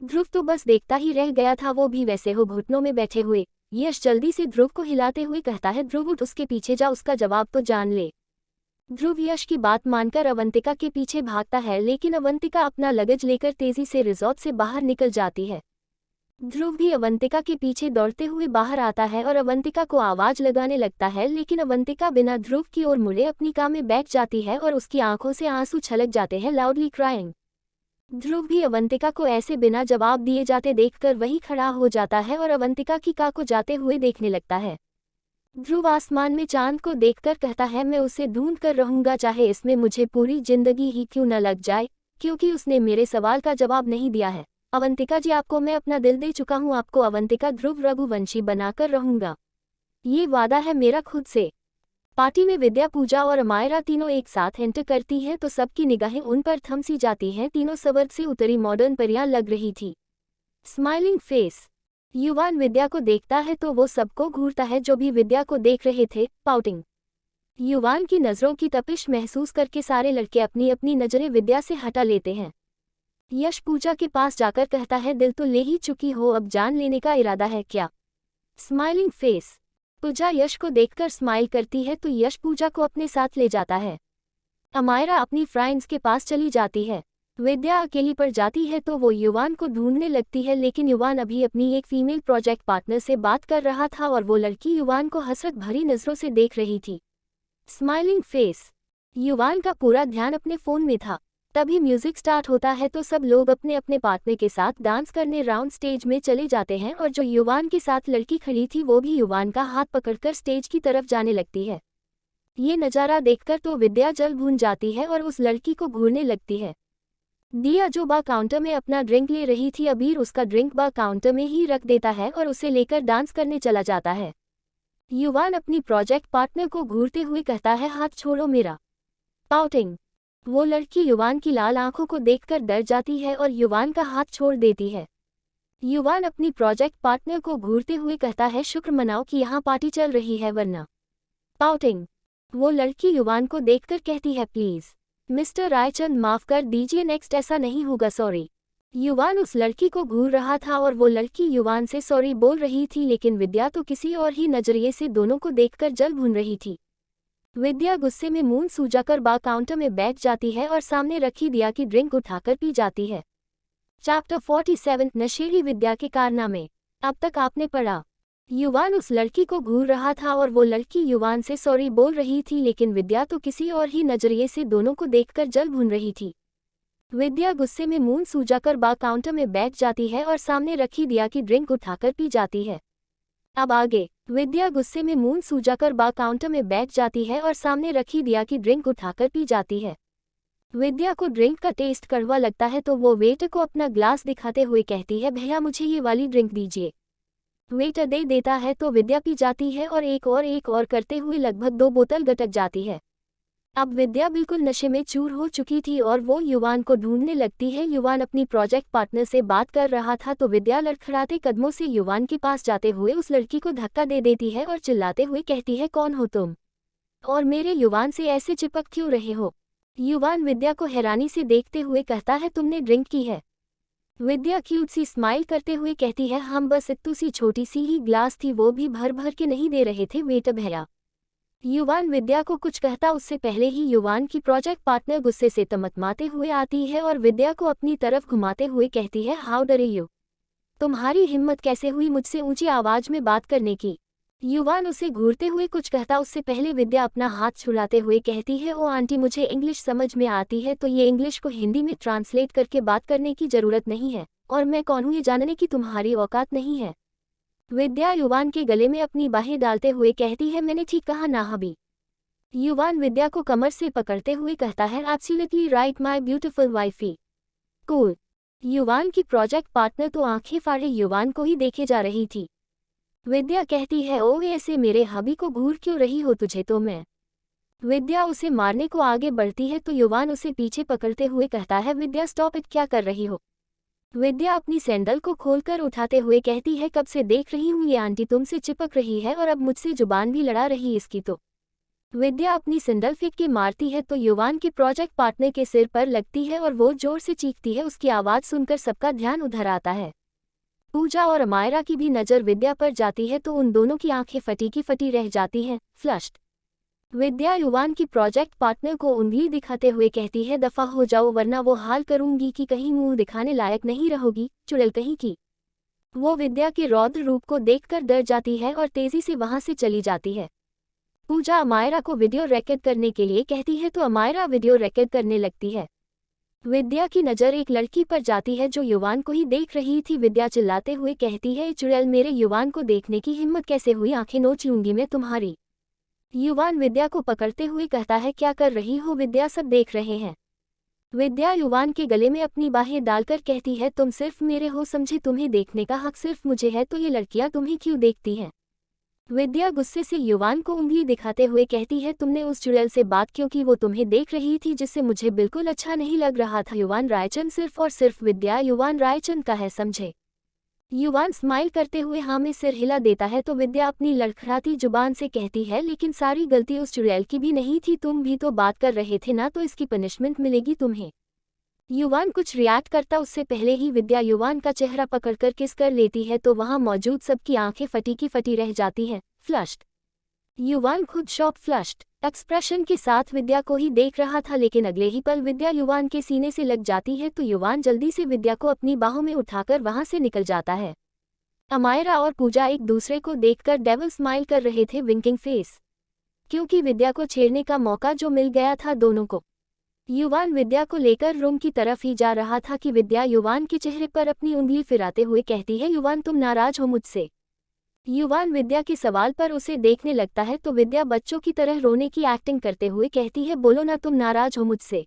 ध्रुव तो बस देखता ही रह गया था, वो भी वैसे हो घुटनों में बैठे हुए। यश जल्दी से ध्रुव को हिलाते हुए कहता है ध्रुव उठ, उसके पीछे जा, उसका जवाब तो जान ले। ध्रुव यश की बात मानकर अवंतिका के पीछे भागता है, लेकिन अवंतिका अपना लगेज लेकर तेजी से रिजॉर्ट से बाहर निकल जाती है। ध्रुव भी अवंतिका के पीछे दौड़ते हुए बाहर आता है और अवंतिका को आवाज लगाने लगता है, लेकिन अवंतिका बिना ध्रुव की ओर मुड़े अपनी कार में बैठ जाती है और उसकी आंखों से आंसू छलक जाते हैं, लाउडली क्राइंग। ध्रुव भी अवंतिका को ऐसे बिना जवाब दिए जाते देखकर वहीं खड़ा हो जाता है और अवंतिका की कार को जाते हुए देखने लगता है। ध्रुव आसमान में चांद को देखकर कहता है मैं उसे ढूंढ कर रहूंगा, चाहे इसमें मुझे पूरी जिंदगी ही क्यों न लग जाए, क्योंकि उसने मेरे सवाल का जवाब नहीं दिया है। अवंतिका जी आपको मैं अपना दिल दे चुका हूँ, आपको अवंतिका ध्रुव रघुवंशी बनाकर रहूंगा, ये वादा है मेरा खुद से। पार्टी में विद्या, पूजा और अमायरा तीनों एक साथ एंटर करती हैं तो सबकी निगाहें उन पर थम सी जाती हैं। तीनों स्वर्ग से उतरी मॉडर्न परियां लग रही थी। Smiling face. युवान विद्या को देखता है तो वो सबको घूरता है जो भी विद्या को देख रहे थे। पाउटिंग। युवान की नजरों की तपिश महसूस करके सारे लड़के अपनी अपनी नजरें विद्या से हटा लेते हैं। यश पूजा के पास जाकर कहता है दिल तो ले ही चुकी हो, अब जान लेने का इरादा है क्या। Smiling face. पूजा यश को देखकर स्माइल करती है तो यश पूजा को अपने साथ ले जाता है। अमायरा अपनी फ्रेंड्स के पास चली जाती है। विद्या अकेली पर जाती है तो वो युवान को ढूंढने लगती है, लेकिन युवान अभी अपनी एक फीमेल प्रोजेक्ट पार्टनर से बात कर रहा था और वो लड़की युवान को हसरत भरी नजरों से देख रही थी। Smiling face. युवान का पूरा ध्यान अपने फोन में था। तभी म्यूजिक स्टार्ट होता है तो सब लोग अपने अपने पार्टनर के साथ डांस करने राउंड स्टेज में चले जाते हैं और जो युवान के साथ लड़की खड़ी थी वो भी युवान का हाथ पकड़कर स्टेज की तरफ जाने लगती है। ये नज़ारा देखकर तो विद्या जल भून जाती है और उस लड़की को घूरने लगती है। दिया जो बार काउंटर में अपना ड्रिंक ले रही थी, अबीर उसका ड्रिंक बार काउंटर में ही रख देता है और उसे लेकर डांस करने चला जाता है। युवान अपनी प्रोजेक्ट पार्टनर को घूरते हुए कहता है हाथ छोड़ो मेरा। पाउटिंग। वो लड़की युवान की लाल आंखों को देखकर डर जाती है और युवान का हाथ छोड़ देती है। युवान अपनी प्रोजेक्ट पार्टनर को घूरते हुए कहता है शुक्र मनाओ कि यहाँ पार्टी चल रही है वरना। पाउटिंग। वो लड़की युवान को देखकर कहती है प्लीज मिस्टर रायचंद माफ कर दीजिए, नेक्स्ट ऐसा नहीं होगा, सॉरी। युवान उस लड़की को घूर रहा था और वो लड़की युवान से सॉरी बोल रही थी, लेकिन विद्या तो किसी और ही नजरिए से दोनों को देखकर जल भून रही थी। विद्या गुस्से में मुंह सूजाकर बार काउंटर में बैठ जाती है और सामने रखी दिया की ड्रिंक उठाकर पी जाती है। चैप्टर 47 नशेड़ी विद्या के कारनामे। अब तक आपने पढ़ा। युवान उस लड़की को घूर रहा था और वो लड़की युवान से सॉरी बोल रही थी, लेकिन विद्या तो किसी और ही नजरिए से दोनों को देखकर जल भून रही थी। विद्या गुस्से में मुंह सूजाकर बार काउंटर में बैठ जाती है और सामने रखी दिया की ड्रिंक उठाकर पी जाती है। अब आगे। विद्या गुस्से में मुंह सूजाकर बार काउंटर में बैठ जाती है और सामने रखी दिया की ड्रिंक उठाकर पी जाती है। विद्या को ड्रिंक का टेस्ट कड़वा लगता है तो वो वेटर को अपना ग्लास दिखाते हुए कहती है, भैया मुझे ये वाली ड्रिंक दीजिए। वेटर दे देता है तो विद्या पी जाती है और एक और करते हुए लगभग 2 बोतल गटक जाती है। अब विद्या बिल्कुल नशे में चूर हो चुकी थी और वो युवान को ढूंढने लगती है। युवान अपनी प्रोजेक्ट पार्टनर से बात कर रहा था तो विद्या लड़खड़ाते कदमों से युवान के पास जाते हुए उस लड़की को धक्का दे देती है और चिल्लाते हुए कहती है, कौन हो तुम और मेरे युवान से ऐसे चिपक क्यों रहे हो। युवान विद्या को हैरानी से देखते हुए कहता है, तुमने ड्रिंक की है। विद्या क्यूट सी स्माइल करते हुए कहती है, हम बस इतनी सी छोटी सी ही ग्लास थी, वो भी भर भर के नहीं दे रहे थे वेटर भैया। युवान विद्या को कुछ कहता उससे पहले ही युवान की प्रोजेक्ट पार्टनर गुस्से से तमतमाते हुए आती है और विद्या को अपनी तरफ घुमाते हुए कहती है, हाउ डरे यू, तुम्हारी हिम्मत कैसे हुई मुझसे ऊंची आवाज में बात करने की। युवान उसे घूरते हुए कुछ कहता उससे पहले विद्या अपना हाथ छुड़ाते हुए कहती है, ओ आंटी मुझे इंग्लिश समझ में आती है तो ये इंग्लिश को हिंदी में ट्रांसलेट करके बात करने की जरूरत नहीं है, और मैं कौन हूँ ये जानने की तुम्हारी औकात नहीं है। विद्या युवान के गले में अपनी बाहें डालते हुए कहती है, मैंने ठीक कहा ना हबी। युवान विद्या को कमर से पकड़ते हुए कहता है, absolutely right my beautiful wifey, cool. युवान की प्रोजेक्ट पार्टनर तो आंखें फाड़े युवान को ही देखे जा रही थी। विद्या कहती है, ओ ऐसे मेरे हबी को घूर क्यों रही हो, तुझे तो मैं। विद्या उसे मारने को आगे बढ़ती है तो युवान उसे पीछे पकड़ते हुए कहता है, विद्या स्टॉप इट, क्या कर रही हो। विद्या अपनी सैंडल को खोलकर उठाते हुए कहती है, कब से देख रही हूँ ये आंटी तुमसे चिपक रही है और अब मुझसे जुबान भी लड़ा रही इसकी तो। विद्या अपनी सैंडल फेंक के मारती है तो युवान के प्रोजेक्ट पार्टनर के सिर पर लगती है और वो जोर से चीखती है। उसकी आवाज़ सुनकर सबका ध्यान उधर आता है। पूजा और अमायरा की भी नज़र विद्या पर जाती है तो उन दोनों की आंखें फटी की फटी रह जाती हैं। फ्लश्ड। विद्या युवान की प्रोजेक्ट पार्टनर को उंगली दिखाते हुए कहती है, दफा हो जाओ वरना वो हाल करूंगी कि कहीं मुंह दिखाने लायक नहीं रहोगी, चुड़ैल कहीं की। वो विद्या के रौद्र रूप को देखकर डर जाती है और तेजी से वहां से चली जाती है। पूजा अमायरा को वीडियो रिकॉर्ड करने के लिए कहती है तो अमायरा वीडियो रिकॉर्ड करने लगती है। विद्या की नज़र एक लड़की पर जाती है जो युवान को ही देख रही थी। विद्या चिल्लाते हुए कहती है, चुड़ैल मेरे युवान को देखने की हिम्मत कैसे हुई, आंखें नोच लूंगी मैं तुम्हारी। युवान विद्या को पकड़ते हुए कहता है, क्या कर रही हो विद्या, सब देख रहे हैं। विद्या युवान के गले में अपनी बाहें डालकर कहती है, तुम सिर्फ मेरे हो समझे, तुम्हें देखने का हक सिर्फ मुझे है, तो ये लड़कियां तुम्हें क्यों देखती हैं। विद्या गुस्से से युवान को उंगली दिखाते हुए कहती है, तुमने उस चुड़ैल से बात क्यों की, वो तुम्हें देख रही थी जिससे मुझे बिल्कुल अच्छा नहीं लग रहा था। युवान रायचंद सिर्फ और सिर्फ विद्या युवान रायचंद का है, समझे। युवान स्माइल करते हुए हाँ में सिर हिला देता है तो विद्या अपनी लड़खड़ाती जुबान से कहती है, लेकिन सारी गलती उस चुड़ैल की भी नहीं थी, तुम भी तो बात कर रहे थे ना, तो इसकी पनिशमेंट मिलेगी तुम्हें। युवान कुछ रिएक्ट करता उससे पहले ही विद्या युवान का चेहरा पकड़कर किस कर लेती है तो वहां मौजूद सबकी आंखें फटी की फटी रह जाती हैं। फ्लश्ड। युवान खुद शॉक फ्लश्ड एक्सप्रेशन के साथ विद्या को ही देख रहा था, लेकिन अगले ही पल विद्या युवान के सीने से लग जाती है तो युवान जल्दी से विद्या को अपनी बाहों में उठाकर वहां से निकल जाता है। अमायरा और पूजा एक दूसरे को देखकर डेविल स्माइल कर रहे थे, विंकिंग फेस, क्योंकि विद्या को छेड़ने का मौका जो मिल गया था दोनों को। युवान विद्या को लेकर रूम की तरफ ही जा रहा था कि विद्या युवान के चेहरे पर अपनी उंगली फिराते हुए कहती है, युवान तुम नाराज हो मुझसे। युवान विद्या के सवाल पर उसे देखने लगता है तो विद्या बच्चों की तरह रोने की एक्टिंग करते हुए कहती है, बोलो ना तुम नाराज हो मुझसे।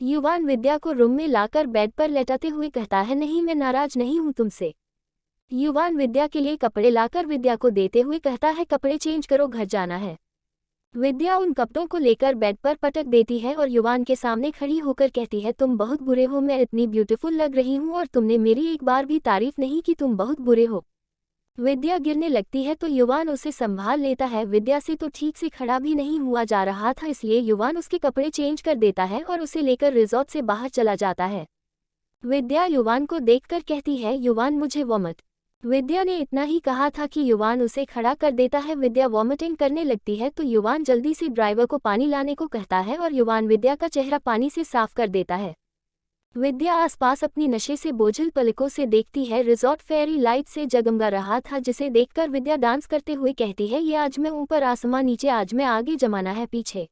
युवान विद्या को रूम में लाकर बेड पर लेटाते हुए कहता है, नहीं मैं नाराज नहीं हूं तुमसे। युवान विद्या के लिए कपड़े लाकर विद्या को देते हुए कहता है, कपड़े चेंज करो, घर जाना है। विद्या उन कपड़ों को लेकर बेड पर पटक देती है और युवान के सामने खड़ी होकर कहती है, तुम बहुत बुरे हो, मैं इतनी ब्यूटीफुल लग रही हूँ और तुमने मेरी एक बार भी तारीफ नहीं की, तुम बहुत बुरे हो। विद्या गिरने लगती है तो युवान उसे संभाल लेता है। विद्या से तो ठीक से खड़ा भी नहीं हुआ जा रहा था, इसलिए युवान उसके कपड़े चेंज कर देता है और उसे लेकर रिजॉर्ट से बाहर चला जाता है। विद्या युवान को देखकर कहती है, युवान मुझे वो मत विद्या ने इतना ही कहा था कि युवान उसे खड़ा कर देता है। विद्या वॉमिटिंग करने लगती है तो युवान जल्दी से ड्राइवर को पानी लाने को कहता है और युवान विद्या का चेहरा पानी से साफ कर देता है। विद्या आसपास अपनी नशे से बोझिल पलकों से देखती है। रिजॉर्ट फेरी लाइट से जगमगा रहा था जिसे देखकर विद्या डांस करते हुए कहती है, ये आज मैं ऊपर आसमां नीचे, आज मैं आगे जमाना है पीछे।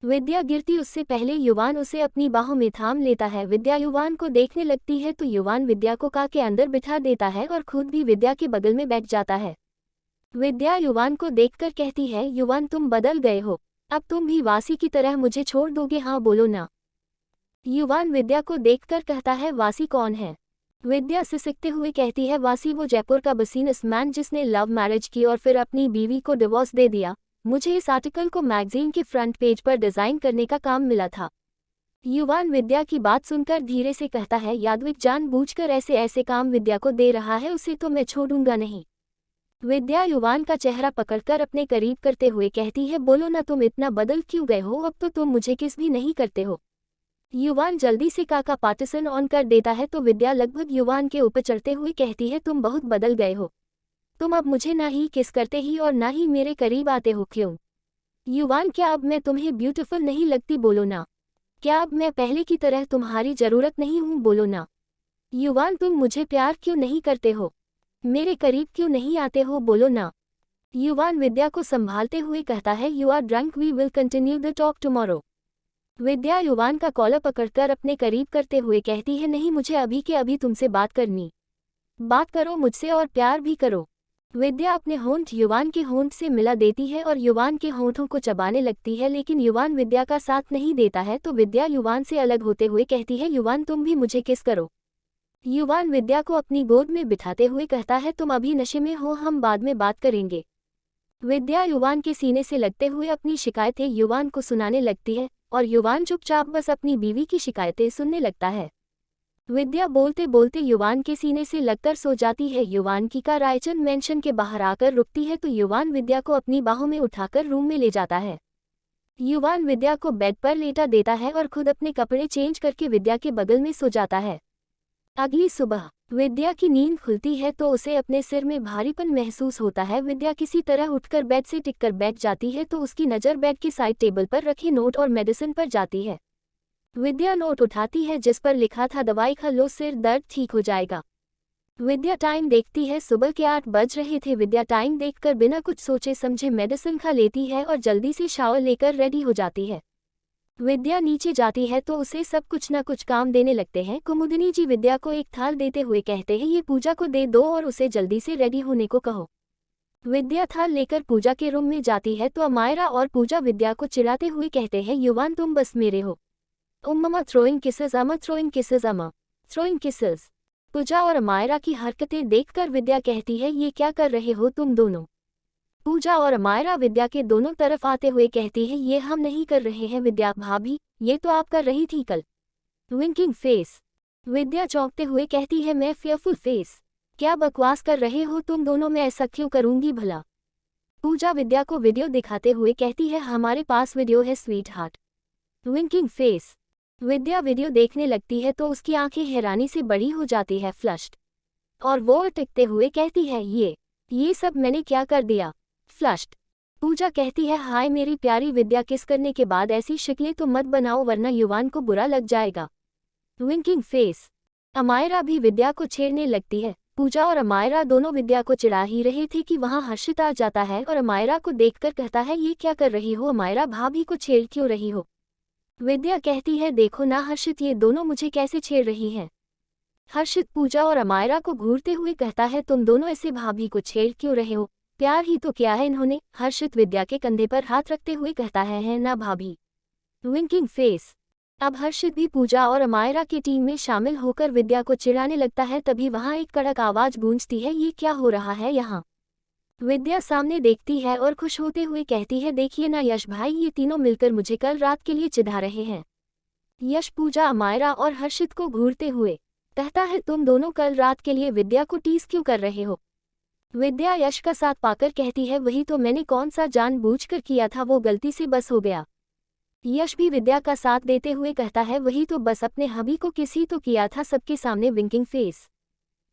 विद्या गिरती उससे पहले युवान उसे अपनी बाहों में थाम लेता है। विद्या युवान को देखने लगती है तो युवान विद्या को कार के अंदर बिठा देता है और खुद भी विद्या के बगल में बैठ जाता है। विद्या युवान को देखकर कहती है, युवान तुम बदल गए हो, अब तुम भी वासी की तरह मुझे छोड़ दोगे, हाँ बोलो ना। युवान विद्या को देखकर कहता है, वासी कौन है? विद्या सिसकते हुए कहती है, वासी वो जयपुर का बिजनेसमैन जिसने लव मैरिज की और फिर अपनी बीवी को डिवोर्स दे दिया। मुझे इस आर्टिकल को मैगजीन के फ्रंट पेज पर डिजाइन करने का काम मिला था। युवान विद्या की बात सुनकर धीरे से कहता है, यादविक जानबूझकर ऐसे ऐसे काम विद्या को दे रहा है, उसे तो मैं छोड़ूंगा नहीं। विद्या युवान का चेहरा पकड़कर अपने करीब करते हुए कहती है, बोलो ना तुम इतना बदल क्यों गए हो, अब तो तुम मुझे किस भी नहीं करते हो। युवान जल्दी से का पार्टीशन ऑन कर देता है तो विद्या लगभग युवान के ऊपर चढ़ते हुए कहती है, तुम बहुत बदल गए हो, तुम अब मुझे ना ही किस करते ही और ना ही मेरे करीब आते हो, क्यों? युवान, क्या अब मैं तुम्हें ब्यूटीफुल नहीं लगती, बोलो ना। क्या अब मैं पहले की तरह तुम्हारी जरूरत नहीं हूँ, बोलो ना। युवान, तुम मुझे प्यार क्यों नहीं करते हो, मेरे करीब क्यों नहीं आते हो, बोलो ना। युवान विद्या को संभालते हुए कहता है, you are drunk, we will continue the talk tomorrow. Vidya Yuvan का कॉलर पकड़कर अपने करीब करते हुए कहती है, नहीं, मुझे अभी के अभी तुमसे बात करनी। बात करो मुझसे और प्यार भी करो। विद्या अपने होंठ युवान के होंठ से मिला देती है और युवान के होंठों को चबाने लगती है, लेकिन युवान विद्या का साथ नहीं देता है तो विद्या युवान से अलग होते हुए कहती है, युवान तुम भी मुझे किस करो। युवान विद्या को अपनी गोद में बिठाते हुए कहता है, तुम अभी नशे में हो, हम बाद में बात करेंगे। विद्या युवान के सीने से लगते हुए अपनी शिकायतें युवान को सुनाने लगती है और युवान चुपचाप बस अपनी बीवी की शिकायतें सुनने लगता है। विद्या बोलते बोलते युवान के सीने से लगकर सो जाती है। युवान की कार रायचंद मेंशन के बाहर आकर रुकती है तो युवान विद्या को अपनी बाहों में उठाकर रूम में ले जाता है। युवान विद्या को बेड पर लेटा देता है और खुद अपने कपड़े चेंज करके विद्या के बगल में सो जाता है। अगली सुबह विद्या की नींद खुलती है तो उसे अपने सिर में भारीपन महसूस होता है। विद्या किसी तरह उठकर बेड से टिककर बैठ जाती है तो उसकी नज़र बेड के साइड टेबल पर रखे नोट और मेडिसिन पर जाती है। विद्या नोट उठाती है जिस पर लिखा था, दवाई खा लो, सिर दर्द ठीक हो जाएगा। विद्या टाइम देखती है, सुबह के 8 बज रहे थे। विद्या टाइम देखकर बिना कुछ सोचे समझे मेडिसिन खा लेती है और जल्दी से शावर लेकर रेडी हो जाती है। विद्या नीचे जाती है तो उसे सब कुछ न कुछ काम देने लगते हैं। कुमुदिनी जी विद्या को एक थाल देते हुए कहते हैं, ये पूजा को दे दो और उसे जल्दी से रेडी होने को कहो। विद्या थाल लेकर पूजा के रूम में जाती है तो अमायरा और पूजा विद्या को चिढ़ाते हुए कहते हैं, युवान तुम बस मेरे हो। ममा थ्रोइंग किसेस, अमा थ्रोइंग किसेस, अमा थ्रोइंग किसेस। पूजा और अमायरा की हरकतें देखकर विद्या कहती है, ये क्या कर रहे हो तुम दोनों? पूजा और अमायरा विद्या के दोनों तरफ आते हुए कहती है, ये हम नहीं कर रहे हैं विद्या भाभी, ये तो आप कर रही थी कल। Winking face. विद्या चौंकते हुए कहती है, मैं फेयरफुल फेस? क्या बकवास कर रहे हो तुम दोनों, मैं ऐसा क्यों करूंगी भला? पूजा विद्या को वीडियो दिखाते हुए कहती है, हमारे पास वीडियो है sweetheart. Winking face. Vidya video देखने लगती है तो उसकी आंखें हैरानी से बड़ी हो जाती है, फ्लश्ड। और वो अटकते हुए कहती है, ये सब मैंने क्या कर दिया? फ्लश्ड। पूजा कहती है, हाय मेरी प्यारी विद्या, किस करने के बाद ऐसी शक्लें तो मत बनाओ वरना युवान को बुरा लग जाएगा। Winking face. अमायरा भी विद्या को छेड़ने लगती है। पूजा और अमायरा दोनों विद्या को चिढ़ा ही रहे थे कि वहां हर्षित आ जाता है और अमायरा को देखकर कहता है, ये क्या कर रही हो अमायरा भाभी, को छेड़ क्यों रही हो? विद्या कहती है, देखो ना हर्षित, ये दोनों मुझे कैसे छेड़ रही हैं। हर्षित पूजा और अमायरा को घूरते हुए कहता है, तुम दोनों ऐसे भाभी को छेड़ क्यों रहे हो? प्यार ही तो किया है इन्होंने। हर्षित विद्या के कंधे पर हाथ रखते हुए कहता है ना भाभी। Winking face. अब हर्षित भी पूजा और अमायरा की टीम में शामिल होकर विद्या को चिढ़ाने लगता है। तभी वहां एक कड़क आवाज गूंजती है, ये क्या हो रहा है यहाँ? विद्या सामने देखती है और खुश होते हुए कहती है, देखिए ना यश भाई, ये तीनों मिलकर मुझे कल रात के लिए चिढ़ा रहे हैं। यश पूजा अमायरा और हर्षित को घूरते हुए कहता है, तुम दोनों कल रात के लिए विद्या को टीज क्यों कर रहे हो? विद्या यश का साथ पाकर कहती है, वही तो मैंने कौन सा जानबूझकर किया था, वो गलती से बस हो गया। यश भी विद्या का साथ देते हुए कहता है, वही तो बस अपने हबी को किसी तो किया था सबके सामने। Winking face.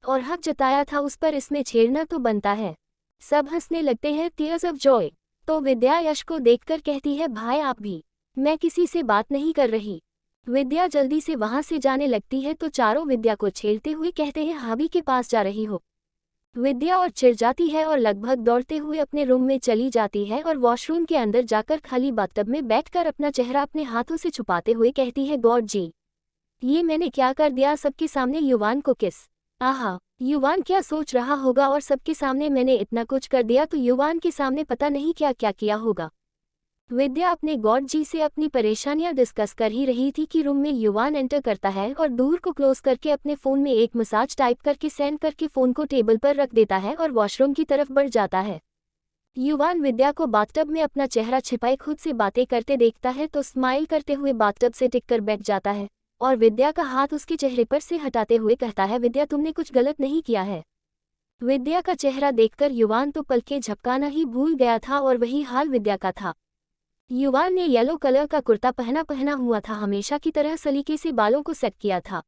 और हक जताया था उस पर, इसमें छेड़ना तो बनता है। सब हंसने लगते हैं, टीयर्स ऑफ जॉय। तो विद्या यश को देखकर कहती है, भाई आप भी। मैं किसी से बात नहीं कर रही। विद्या जल्दी से वहां से जाने लगती है तो चारों विद्या को छेड़ते हुए कहते हैं, हाबी के पास जा रही हो। विद्या और चिढ़ जाती है और लगभग दौड़ते हुए अपने रूम में चली जाती है और वॉशरूम के अंदर जाकर खाली बाथटब में बैठकर अपना चेहरा अपने हाथों से छुपाते हुए कहती है, गॉड जी, ये मैंने क्या कर दिया, सबके सामने युवान को किस। आहा, युवान क्या सोच रहा होगा, और सबके सामने मैंने इतना कुछ कर दिया तो युवान के सामने पता नहीं क्या क्या किया होगा। विद्या अपने गॉड जी से अपनी परेशानियां डिस्कस कर ही रही थी कि रूम में युवान एंटर करता है और दूर को क्लोज करके अपने फ़ोन में एक मैसेज टाइप करके सेंड करके फ़ोन को टेबल पर रख देता है और वॉशरूम की तरफ बढ़ जाता है। युवान विद्या को बाथटब में अपना चेहरा छिपाए खुद से बातें करते देखता है तो स्माइल करते हुए बाथटब से टिककर बैठ जाता है और विद्या का हाथ उसके चेहरे पर से हटाते हुए कहता है, विद्या तुमने कुछ गलत नहीं किया है। विद्या का चेहरा देखकर युवान तो पलकें झपकाना ही भूल गया था और वही हाल विद्या का था। युवान ने येलो कलर का कुर्ता पहना हुआ था, हमेशा की तरह सलीके से बालों को सेट किया था।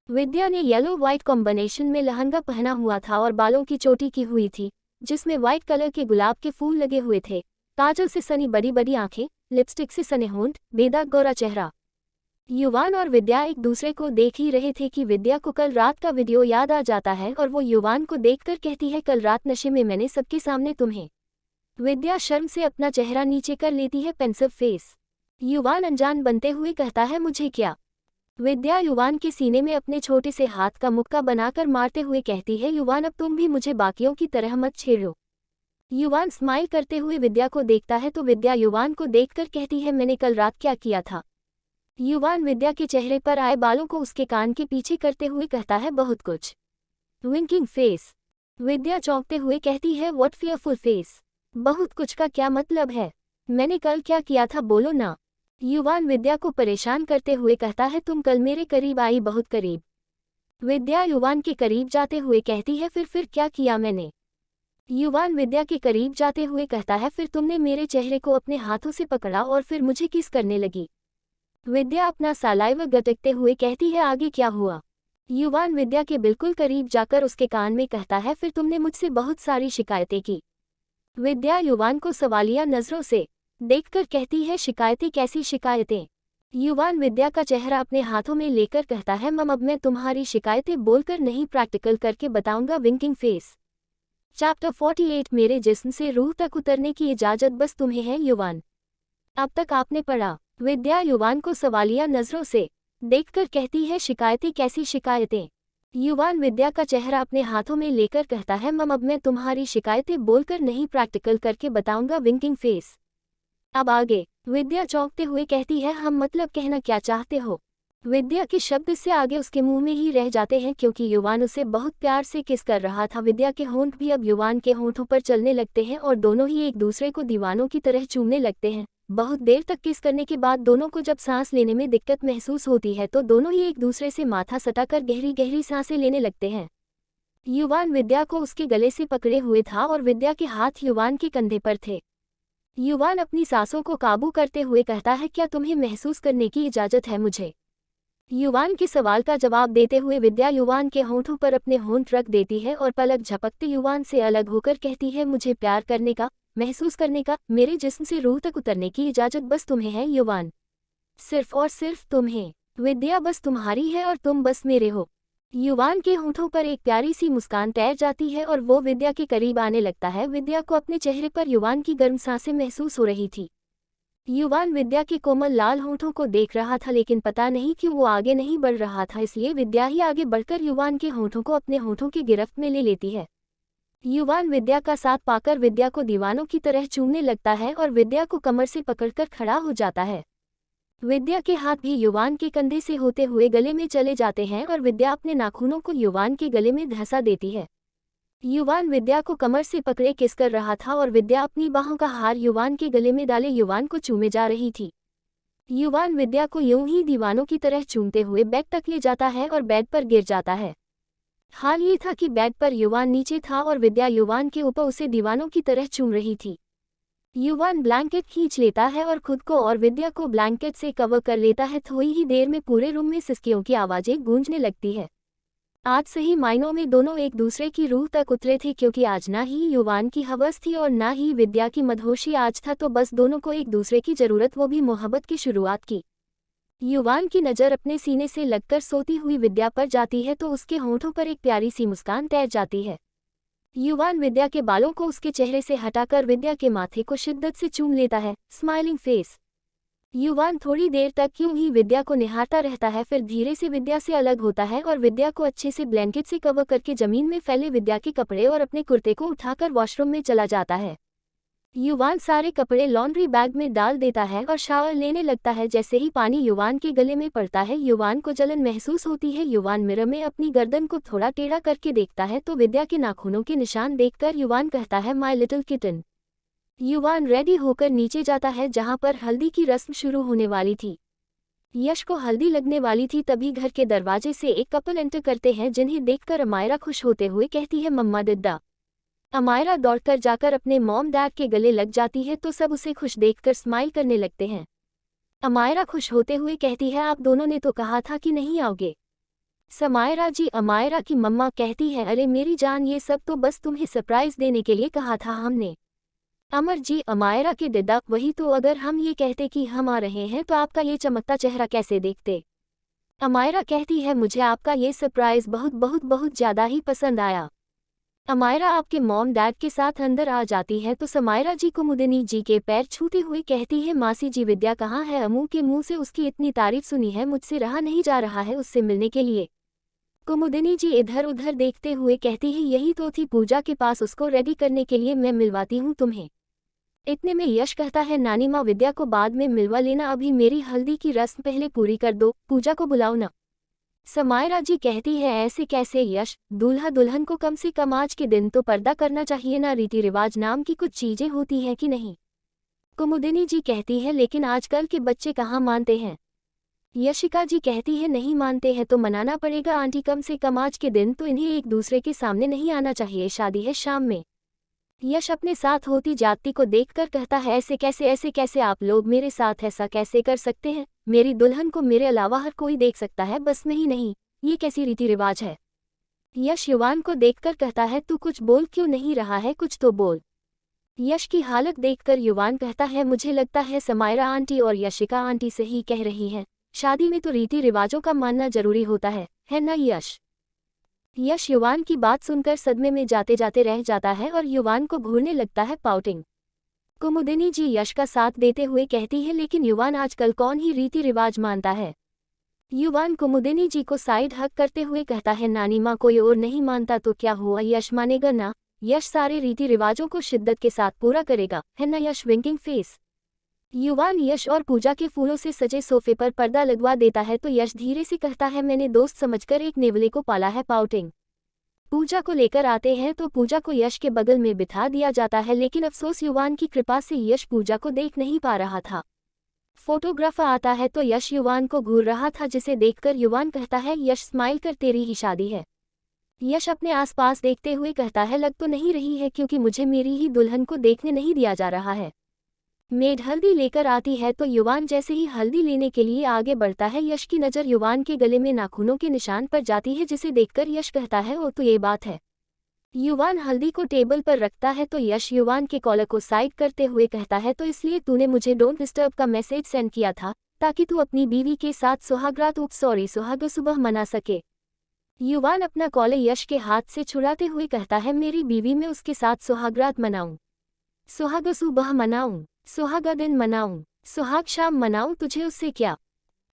विद्या ने येलो व्हाइट कॉम्बिनेशन में लहंगा पहना हुआ था और बालों की चोटी की हुई थी जिसमें व्हाइट कलर के गुलाब के फूल लगे हुए थे। काजल से सनी बड़ी बड़ी आंखें, लिपस्टिक से सने होंठ, बेदाग गोरा चेहरा। युवान और विद्या एक दूसरे को देख ही रहे थे कि विद्या को कल रात का वीडियो याद आ जाता है और वो युवान को देखकर कहती है, कल रात नशे में मैंने सबके सामने तुम्हें। विद्या शर्म से अपना चेहरा नीचे कर लेती है, पेंसिव फेस। युवान अनजान बनते हुए कहता है, मुझे क्या। विद्या युवान के सीने में अपने छोटे से हाथ का मुक्का बनाकर मारते हुए कहती है, युवान अब तुम भी मुझे बाकियों की तरह मत छेड़ो। युवान स्माइल करते हुए विद्या को देखता है तो विद्या युवान को देखकर कहती है, मैंने कल रात क्या किया था। युवान विद्या के चेहरे पर आए बालों को उसके कान के पीछे करते हुए कहता है, बहुत कुछ। Winking face. विद्या चौंकते हुए कहती है, व्हाट फियरफुल फेस। बहुत कुछ का क्या मतलब है। मैंने कल क्या किया था, बोलो ना। युवान विद्या को परेशान करते हुए कहता है, तुम कल मेरे करीब आई, बहुत करीब। विद्या युवान के करीब जाते हुए कहती है, फिर क्या किया मैंने। युवान विद्या के करीब जाते हुए कहता है, फिर तुमने मेरे चेहरे को अपने हाथों से पकड़ा और फिर मुझे किस करने लगी। विद्या अपना सालाइवा गटकते हुए कहती है, आगे क्या हुआ। युवान विद्या के बिल्कुल करीब जाकर उसके कान में कहता है, फिर तुमने मुझसे बहुत सारी शिकायतें की। विद्या युवान को सवालिया नजरों से देखकर कहती है, शिकायतें, कैसी शिकायतें। युवान विद्या का चेहरा अपने हाथों में लेकर कहता है, मम अब मैं तुम्हारी शिकायतें बोलकर नहीं प्रैक्टिकल करके बताऊंगा। Winking face. चैप्टर 48 मेरे जिस्म से रूह तक उतरने की इजाजत बस तुम्हें है युवान। अब तक आपने पढ़ा। विद्या युवान को सवालिया नजरों से देखकर कहती है, शिकायतें, कैसी शिकायतें। युवान विद्या का चेहरा अपने हाथों में लेकर कहता है, मम अब मैं तुम्हारी शिकायतें बोलकर नहीं प्रैक्टिकल करके बताऊंगा। Winking face. अब आगे। विद्या चौंकते हुए कहती है, हम मतलब कहना क्या चाहते हो। विद्या के शब्द से आगे उसके मुंह में ही रह जाते हैं क्योंकि युवान उसे बहुत प्यार से किस कर रहा था। विद्या के होंठ भी अब युवान के होंठों पर चलने लगते हैं और दोनों ही एक दूसरे को दीवानों की तरह चूमने लगते हैं। बहुत देर तक किस करने के बाद दोनों को जब सांस लेने में दिक्कत महसूस होती है तो दोनों ही एक दूसरे से माथा सटाकर गहरी गहरी सांसें लेने लगते हैं। युवान विद्या को उसके गले से पकड़े हुए था और विद्या के हाथ युवान के कंधे पर थे। युवान अपनी सांसों को काबू करते हुए कहता है, क्या तुम्हें महसूस करने की इजाजत है मुझे। युवान के सवाल का जवाब देते हुए विद्या युवान के होंठों पर अपने होंठ रख देती है और पलक झपकते युवान से अलग होकर कहती है, मुझे प्यार करने का, महसूस करने का, मेरे जिस्म से रूह तक उतरने की इजाजत बस तुम्हें है युवान। सिर्फ और सिर्फ तुम्हें। विद्या बस तुम्हारी है और तुम बस मेरे हो। युवान के होंठों पर एक प्यारी सी मुस्कान तैर जाती है और वो विद्या के करीब आने लगता है। विद्या को अपने चेहरे पर युवान की गर्म सांसें महसूस हो रही थी। युवान विद्या के कोमल लाल होंठों को देख रहा था लेकिन पता नहीं क्यों वो आगे नहीं बढ़ रहा था, इसलिए विद्या ही आगे बढ़कर युवान के होंठों को अपने होंठों की गिरफ्त में ले लेती है। युवान विद्या का साथ पाकर विद्या को दीवानों की तरह चूमने लगता है और विद्या को कमर से पकड़कर खड़ा हो जाता है। विद्या के हाथ भी युवान के कंधे से होते हुए गले में चले जाते हैं और विद्या अपने नाखूनों को युवान के गले में धंसा देती है। युवान विद्या को कमर से पकड़े किस कर रहा था और विद्या अपनी बाहों का हार युवान के गले में डाले युवान को चूमे जा रही थी। युवान विद्या को यूं ही दीवानों की तरह चूमते हुए बेड तक ले जाता है और बेड पर गिर जाता है। हाल ये था कि बेड पर युवान नीचे था और विद्या युवान के ऊपर उसे दीवानों की तरह चूम रही थी। युवान ब्लैंकेट खींच लेता है और खुद को और विद्या को ब्लैंकेट से कवर कर लेता है। थोड़ी ही देर में पूरे रूम में सिसकियों की आवाजें गूंजने लगती है। आज सही मायनों में दोनों एक दूसरे की रूह तक उतरे थे, क्योंकि आज ना ही युवान की हवस थी और ना ही विद्या की मदहोशी। आज था तो बस दोनों को एक दूसरे की जरूरत, वो भी मोहब्बत की शुरुआत की। युवान की नज़र अपने सीने से लगकर सोती हुई विद्या पर जाती है तो उसके होंठों पर एक प्यारी सी मुस्कान तैर जाती है। युवान विद्या के बालों को उसके चेहरे से हटाकर विद्या के माथे को शिद्दत से चूम लेता है। Smiling face. युवान थोड़ी देर तक यूं ही विद्या को निहारता रहता है, फिर धीरे से विद्या से अलग होता है और विद्या को अच्छे से ब्लैंकेट से कवर करके जमीन में फैले विद्या के कपड़े और अपने कुर्ते को उठाकर वॉशरूम में चला जाता है। युवान सारे कपड़े लॉन्ड्री बैग में डाल देता है और शावर लेने लगता है। जैसे ही पानी युवान के गले में पड़ता है, युवान को जलन महसूस होती है। युवान मिरर में अपनी गर्दन को थोड़ा टेढ़ा करके देखता है तो विद्या के नाखूनों के निशान देखकर युवान कहता है, माय लिटिल किटन। युवान रेडी होकर नीचे जाता है जहां पर हल्दी की रस्म शुरू होने वाली थी। यश को हल्दी लगने वाली थी, तभी घर के दरवाजे से एक कपल एंटर करते हैं, जिन्हें देखकर अमायरा खुश होते हुए कहती है, मम्मा दिद्दा। अमायरा दौड़कर जाकर अपने मॉम डैड के गले लग जाती है तो सब उसे खुश देखकर स्माइल करने लगते हैं। अमायरा खुश होते हुए कहती है, आप दोनों ने तो कहा था कि नहीं आओगे। समायरा जी। अमायरा की मम्मा कहती है, अरे मेरी जान, ये सब तो बस तुम्हें सरप्राइज देने के लिए कहा था हमने। अमर जी। अमायरा के दिद्दा, वही तो, अगर हम ये कहते कि हम आ रहे हैं तो आपका ये चमकता चेहरा कैसे देखते। अमायरा कहती है, मुझे आपका ये सरप्राइज बहुत बहुत बहुत ज़्यादा ही पसंद आया। अमायरा आपके मॉम डैड के साथ अंदर आ जाती है तो समायरा जी कुमुदिनी जी के पैर छूते हुए कहती है, मासी जी विद्या कहाँ है। अमू के मुंह से उसकी इतनी तारीफ सुनी है, मुझसे रहा नहीं जा रहा है उससे मिलने के लिए। कुमुदिनी जी इधर उधर देखते हुए कहती है, यही तो थी पूजा के पास, उसको रेडी करने के लिए मैं मिलवाती हूँ तुम्हें। इतने में यश कहता है, नानी माँ विद्या को बाद में मिलवा लेना, अभी मेरी हल्दी की रस्म पहले पूरी कर दो, पूजा को बुलाओ ना। समायरा जी कहती है, ऐसे कैसे यश, दूल्हा दुल्हन को कम से कम आज के दिन तो पर्दा करना चाहिए ना, रीति रिवाज नाम की कुछ चीजें होती हैं कि नहीं। कुमुदिनी जी कहती है, लेकिन आजकल के बच्चे कहाँ मानते हैं। यशिका जी कहती है, नहीं मानते हैं तो मनाना पड़ेगा आंटी, कम से कम आज के दिन तो इन्हें एक दूसरे के सामने नहीं आना चाहिए, शादी है शाम में। यश अपने साथ होती जाति को देखकर कहता है, ऐसे कैसे आप लोग मेरे साथ ऐसा कैसे कर सकते हैं। मेरी दुल्हन को मेरे अलावा हर कोई देख सकता है, बस में ही नहीं, ये कैसी रीति रिवाज है। यश युवान को देखकर कहता है, तू कुछ बोल क्यों नहीं रहा है, कुछ तो बोल। यश की हालत देखकर युवान कहता है, मुझे लगता है समायरा आंटी और यशिका आंटी सही कह रही हैं, शादी में तो रीति रिवाजों का मानना जरूरी होता है ना यश। यश युवान की बात सुनकर सदमे में जाते जाते रह जाता है और युवान को घूरने लगता है पाउटिंग। कुमुदिनी जी यश का साथ देते हुए कहती है, लेकिन युवान आजकल कौन ही रीति रिवाज मानता है। युवान कुमुदिनी जी को साइड हक करते हुए कहता है, नानी माँ कोई और नहीं मानता तो क्या हुआ, यश मानेगा ना। यश सारे रीति रिवाजों को शिद्दत के साथ पूरा करेगा, है ना यश। Winking face. युवान यश और पूजा के फूलों से सजे सोफे पर पर्दा लगवा देता है तो यश धीरे से कहता है, मैंने दोस्त समझकर एक नेवले को पाला है। पाउटिंग। पूजा को लेकर आते हैं तो पूजा को यश के बगल में बिठा दिया जाता है, लेकिन अफसोस युवान की कृपा से यश पूजा को देख नहीं पा रहा था। फोटोग्राफर आता है तो यश युवान को घूर रहा था, जिसे देखकर युवान कहता है, यश स्माइल कर, तेरी ही शादी है। यश अपने आसपास देखते हुए कहता है, लग तो नहीं रही है, क्योंकि मुझे मेरी ही दुल्हन को देखने नहीं दिया जा रहा है। मेड हल्दी लेकर आती है तो युवान जैसे ही हल्दी लेने के लिए आगे बढ़ता है, यश की नज़र युवान के गले में नाखूनों के निशान पर जाती है, जिसे देखकर यश कहता है, ओ तो ये बात है। युवान हल्दी को टेबल पर रखता है तो यश युवान के कॉलर को साइड करते हुए कहता है, तो इसलिए तूने मुझे डोंट डिस्टर्ब का मैसेज सेंड किया था, ताकि तू अपनी बीवी के साथ सुहाग सुबह मना सके। युवान अपना कॉलर यश के हाथ से छुड़ाते हुए कहता है, मेरी बीवी में उसके साथ सुहागरात मनाऊं, सुहाग सुबह मनाऊं, सुहागा दिन मनाऊं, सुहाग शाम मनाऊं, तुझे उससे क्या।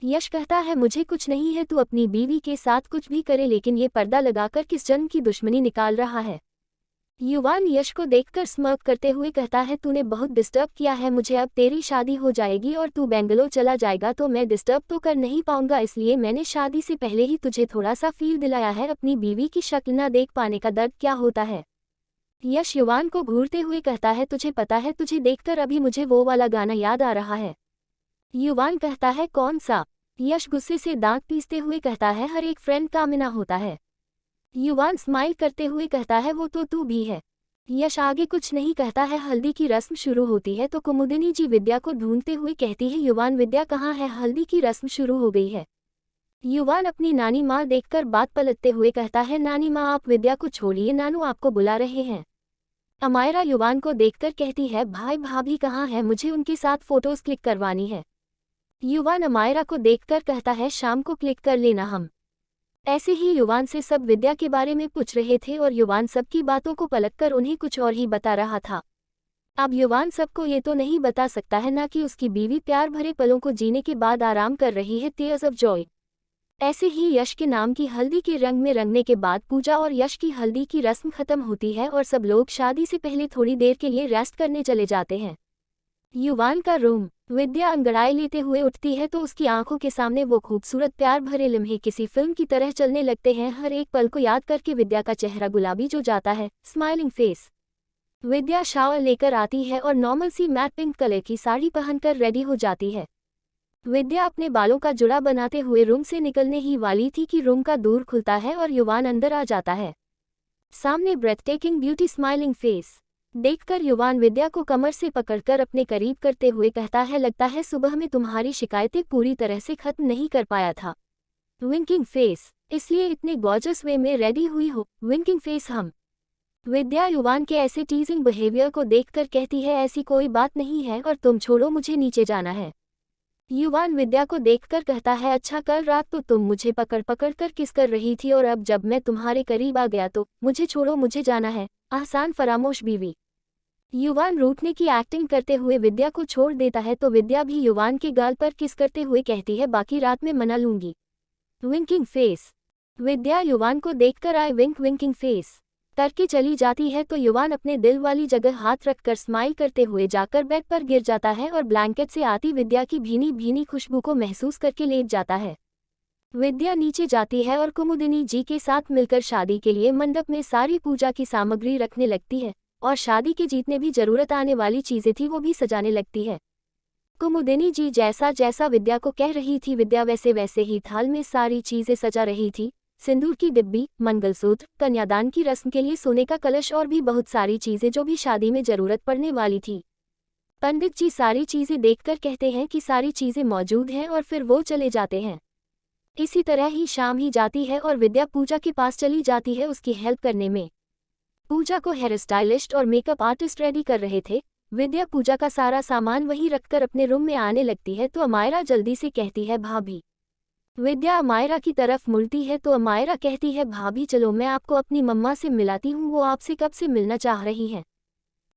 यश कहता है, मुझे कुछ नहीं है, तू अपनी बीवी के साथ कुछ भी करे, लेकिन ये पर्दा लगाकर किस जन्म की दुश्मनी निकाल रहा है। युवान यश को देखकर स्मर्क करते हुए कहता है, तूने बहुत डिस्टर्ब किया है मुझे, अब तेरी शादी हो जाएगी और तू बेंगलोर चला जाएगा तो मैं डिस्टर्ब तो कर नहीं पाऊंगा, इसलिए मैंने शादी से पहले ही तुझे थोड़ा सा फील दिलाया है, अपनी बीवी की शक्ल न देख पाने का दर्द क्या होता है। यश युवान को घूरते हुए कहता है, तुझे पता है, तुझे देखकर अभी मुझे वो वाला गाना याद आ रहा है। युवान कहता है, कौन सा। यश गुस्से से दांत पीसते हुए कहता है, हर एक फ्रेंड का मिना होता है। युवान स्माइल करते हुए कहता है, वो तो तू भी है। यश आगे कुछ नहीं कहता है। हल्दी की रस्म शुरू होती है तो कुमुदिनी जी विद्या को ढूंढते हुए कहती है, युवान विद्या कहाँ है, हल्दी की रस्म शुरू हो गई है। युवान अपनी नानी माँ देखकर बात पलटते हुए कहता है, नानी माँ आप विद्या को छोड़िए, नानू आपको बुला रहे हैं। अमायरा युवान को देखकर कहती है, भाई भाभी कहाँ है, मुझे उनके साथ फोटोज क्लिक करवानी है। युवान अमायरा को देखकर कहता है, शाम को क्लिक कर लेना हम। ऐसे ही युवान से सब विद्या के बारे में पूछ रहे थे और युवान सबकी बातों को पलटकर उन्हें कुछ और ही बता रहा था। अब युवान सबको ये तो नहीं बता सकता है ना कि उसकी बीवी प्यार भरे पलों को जीने के बाद आराम कर रही है, टीयर्स ऑफ जॉय। ऐसे ही यश के नाम की हल्दी के रंग में रंगने के बाद पूजा और यश की हल्दी की रस्म खत्म होती है और सब लोग शादी से पहले थोड़ी देर के लिए रेस्ट करने चले जाते हैं। युवान का रूम। विद्या अंगड़ाई लेते हुए उठती है तो उसकी आंखों के सामने वो खूबसूरत प्यार भरे लम्हे किसी फिल्म की तरह चलने लगते हैं। हर एक पल को याद करके विद्या का चेहरा गुलाबी जो जाता है, स्माइलिंग फेस। विद्या शावर लेकर आती है और नॉर्मल सी मैट पिंक कलर की साड़ी पहनकर रेडी हो जाती है। विद्या अपने बालों का जुड़ा बनाते हुए रूम से निकलने ही वाली थी कि रूम का दूर खुलता है और युवान अंदर आ जाता है। सामने ब्रेथटेकिंग ब्यूटी स्माइलिंग फेस देखकर युवान विद्या को कमर से पकड़कर अपने करीब करते हुए कहता है, लगता है सुबह में तुम्हारी शिकायतें पूरी तरह से खत्म नहीं कर पाया था। विंकिंग फेस, इसलिए इतने गॉर्जस वे में रेडी हुई हो। विंकिंग फेस हम। विद्या युवान के ऐसे टीजिंग बिहेवियर को देखकर कहती है, ऐसी कोई बात नहीं है और तुम छोड़ो, मुझे नीचे जाना है। युवान विद्या को देखकर कहता है, अच्छा कल रात तो तुम मुझे पकड़ पकड़ कर किस कर रही थी और अब जब मैं तुम्हारे करीब आ गया तो मुझे छोड़ो, मुझे जाना है। आसान फरामोश बीवी। युवान रूठने की एक्टिंग करते हुए विद्या को छोड़ देता है तो विद्या भी युवान के गाल पर किस करते हुए कहती है, बाकी रात में मना लूंगी। Winking face. विद्या युवान को देखकर आई विंक विंकिंग फेस करके चली जाती है तो युवान अपने दिल वाली जगह हाथ रखकर स्माइल करते हुए जाकर बेड पर गिर जाता है और ब्लैंकेट से आती विद्या की भीनी भीनी खुशबू को महसूस करके लेट जाता है। विद्या नीचे जाती है और कुमुदिनी जी के साथ मिलकर शादी के लिए मंडप में सारी पूजा की सामग्री रखने लगती है और शादी के जितने भी जरूरत आने वाली चीजें थी वो भी सजाने लगती है। कुमुदिनी जी जैसा जैसा विद्या को कह रही थी विद्या वैसे वैसे ही थाल में सारी चीजें सजा रही थी। सिंदूर की डिब्बी, मंगलसूत्र, कन्यादान की रस्म के लिए सोने का कलश और भी बहुत सारी चीजें जो भी शादी में जरूरत पड़ने वाली थी। पंडित जी सारी चीजें देखकर कहते हैं कि सारी चीजें मौजूद हैं और फिर वो चले जाते हैं। इसी तरह ही शाम ही जाती है और विद्या पूजा के पास चली जाती है उसकी हेल्प करने में। पूजा को हेयर स्टाइलिस्ट और मेकअप आर्टिस्ट रेडी कर रहे थे। विद्या पूजा का सारा सामान वहीं रखकर अपने रूम में आने लगती है तो अमायरा जल्दी से कहती है, भाभी। विद्या अमायरा की तरफ मुड़ती है तो अमायरा कहती है, भाभी चलो मैं आपको अपनी मम्मा से मिलाती हूँ, वो आपसे कब से मिलना चाह रही हैं।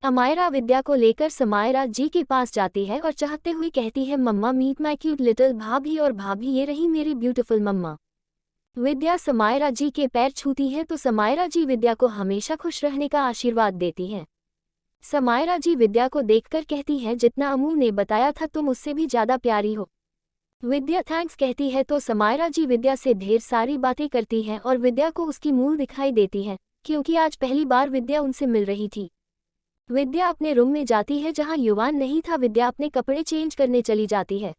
अमायरा विद्या को लेकर समायरा जी के पास जाती है और चाहते हुए कहती है, मम्मा मीट माई क्यूट लिटिल भाभी, और भाभी ये रही मेरी ब्यूटीफुल मम्मा। विद्या समायरा जी के पैर छूती है तो समायरा जी विद्या को हमेशा खुश रहने का आशीर्वाद देती हैं। समायरा जी विद्या को देखकर कहती है, जितना अमू ने बताया था तुम उससे भी ज्यादा प्यारी हो। विद्या थैंक्स कहती है तो समायरा जी विद्या से ढेर सारी बातें करती हैं और विद्या को उसकी मूल दिखाई देती है क्योंकि आज पहली बार विद्या उनसे मिल रही थी। विद्या अपने रूम में जाती है जहां युवान नहीं था। विद्या अपने कपड़े चेंज करने चली जाती है।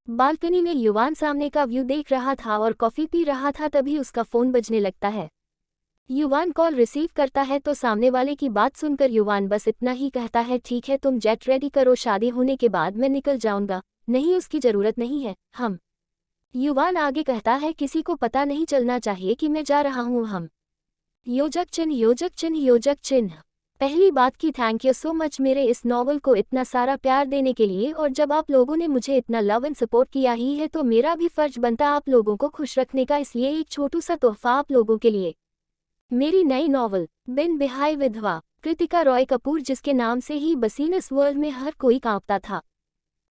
बालकनी में युवान सामने का व्यू देख रहा था और कॉफी पी रहा था, तभी उसका फोन बजने लगता है। युवान कॉल रिसीव करता है तो सामने वाले की बात सुनकर युवान बस इतना ही कहता है, ठीक है तुम जेट रेडी करो, शादी होने के बाद मैं निकल जाऊंगा। नहीं उसकी जरूरत नहीं है, हम। युवान आगे कहता है, किसी को पता नहीं चलना चाहिए कि मैं जा रहा हूँ, हम। योजक चिन्ह योजक चिन्ह योजक चिन्ह। पहली बात की थैंक यू सो मच मेरे इस नॉवल को इतना सारा प्यार देने के लिए, और जब आप लोगों ने मुझे इतना लव एंड सपोर्ट किया ही है तो मेरा भी फर्ज बनता आप लोगों को खुश रखने का, इसलिए एक छोटू सा तोहफा आप लोगों के लिए। मेरी नई नॉवल बिन बिहाई विधवा, कृतिका रॉय कपूर, जिसके नाम से ही बसीनस वर्ल्ड में हर कोई कांपता था।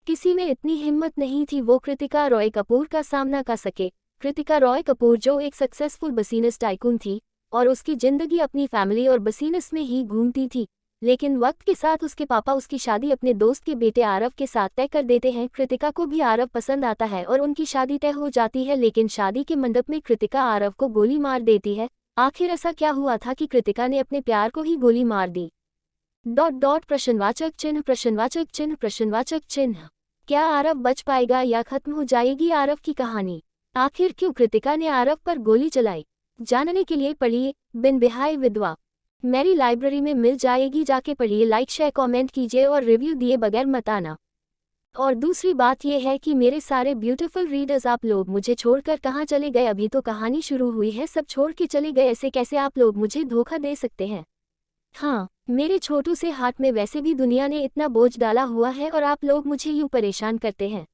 किसी में इतनी हिम्मत नहीं थी वो कृतिका रॉय कपूर का सामना कर सके। कृतिका रॉय कपूर जो एक सक्सेसफुल बसीनस टाइकून थी और उसकी जिंदगी अपनी फैमिली और बसीनस में ही घूमती थी, लेकिन वक्त के साथ उसके पापा उसकी शादी अपने दोस्त के बेटे आरव के साथ तय कर देते हैं। कृतिका को भी आरव पसंद आता है और उनकी शादी तय हो जाती है, लेकिन शादी के मंडप में कृतिका आरव को गोली मार देती है। आखिर ऐसा क्या हुआ था कि कृतिका ने अपने प्यार को ही गोली मार दी। ... प्रश्नवाचक चिन्ह प्रश्नवाचक चिन्ह प्रश्नवाचक चिन्ह। क्या आरव बच पाएगा या खत्म हो जाएगी आरव की कहानी? आखिर क्यों कृतिका ने आरव पर गोली चलाई? जानने के लिए पढ़िए बिन बिहाई विधवा। मेरी लाइब्रेरी में मिल जाएगी, जाके पढ़िए। लाइक शेयर कमेंट कीजिए और रिव्यू दिए बगैर मत आना। और दूसरी बात यह है कि मेरे सारे ब्यूटीफुल रीडर्स, आप लोग मुझे छोड़कर कहाँ चले गए? अभी तो कहानी शुरू हुई है, सब छोड़ के चले गए। ऐसे कैसे आप लोग मुझे धोखा दे सकते हैं? हाँ, मेरे छोटू से हाथ में वैसे भी दुनिया ने इतना बोझ डाला हुआ है और आप लोग मुझे यूं परेशान करते हैं।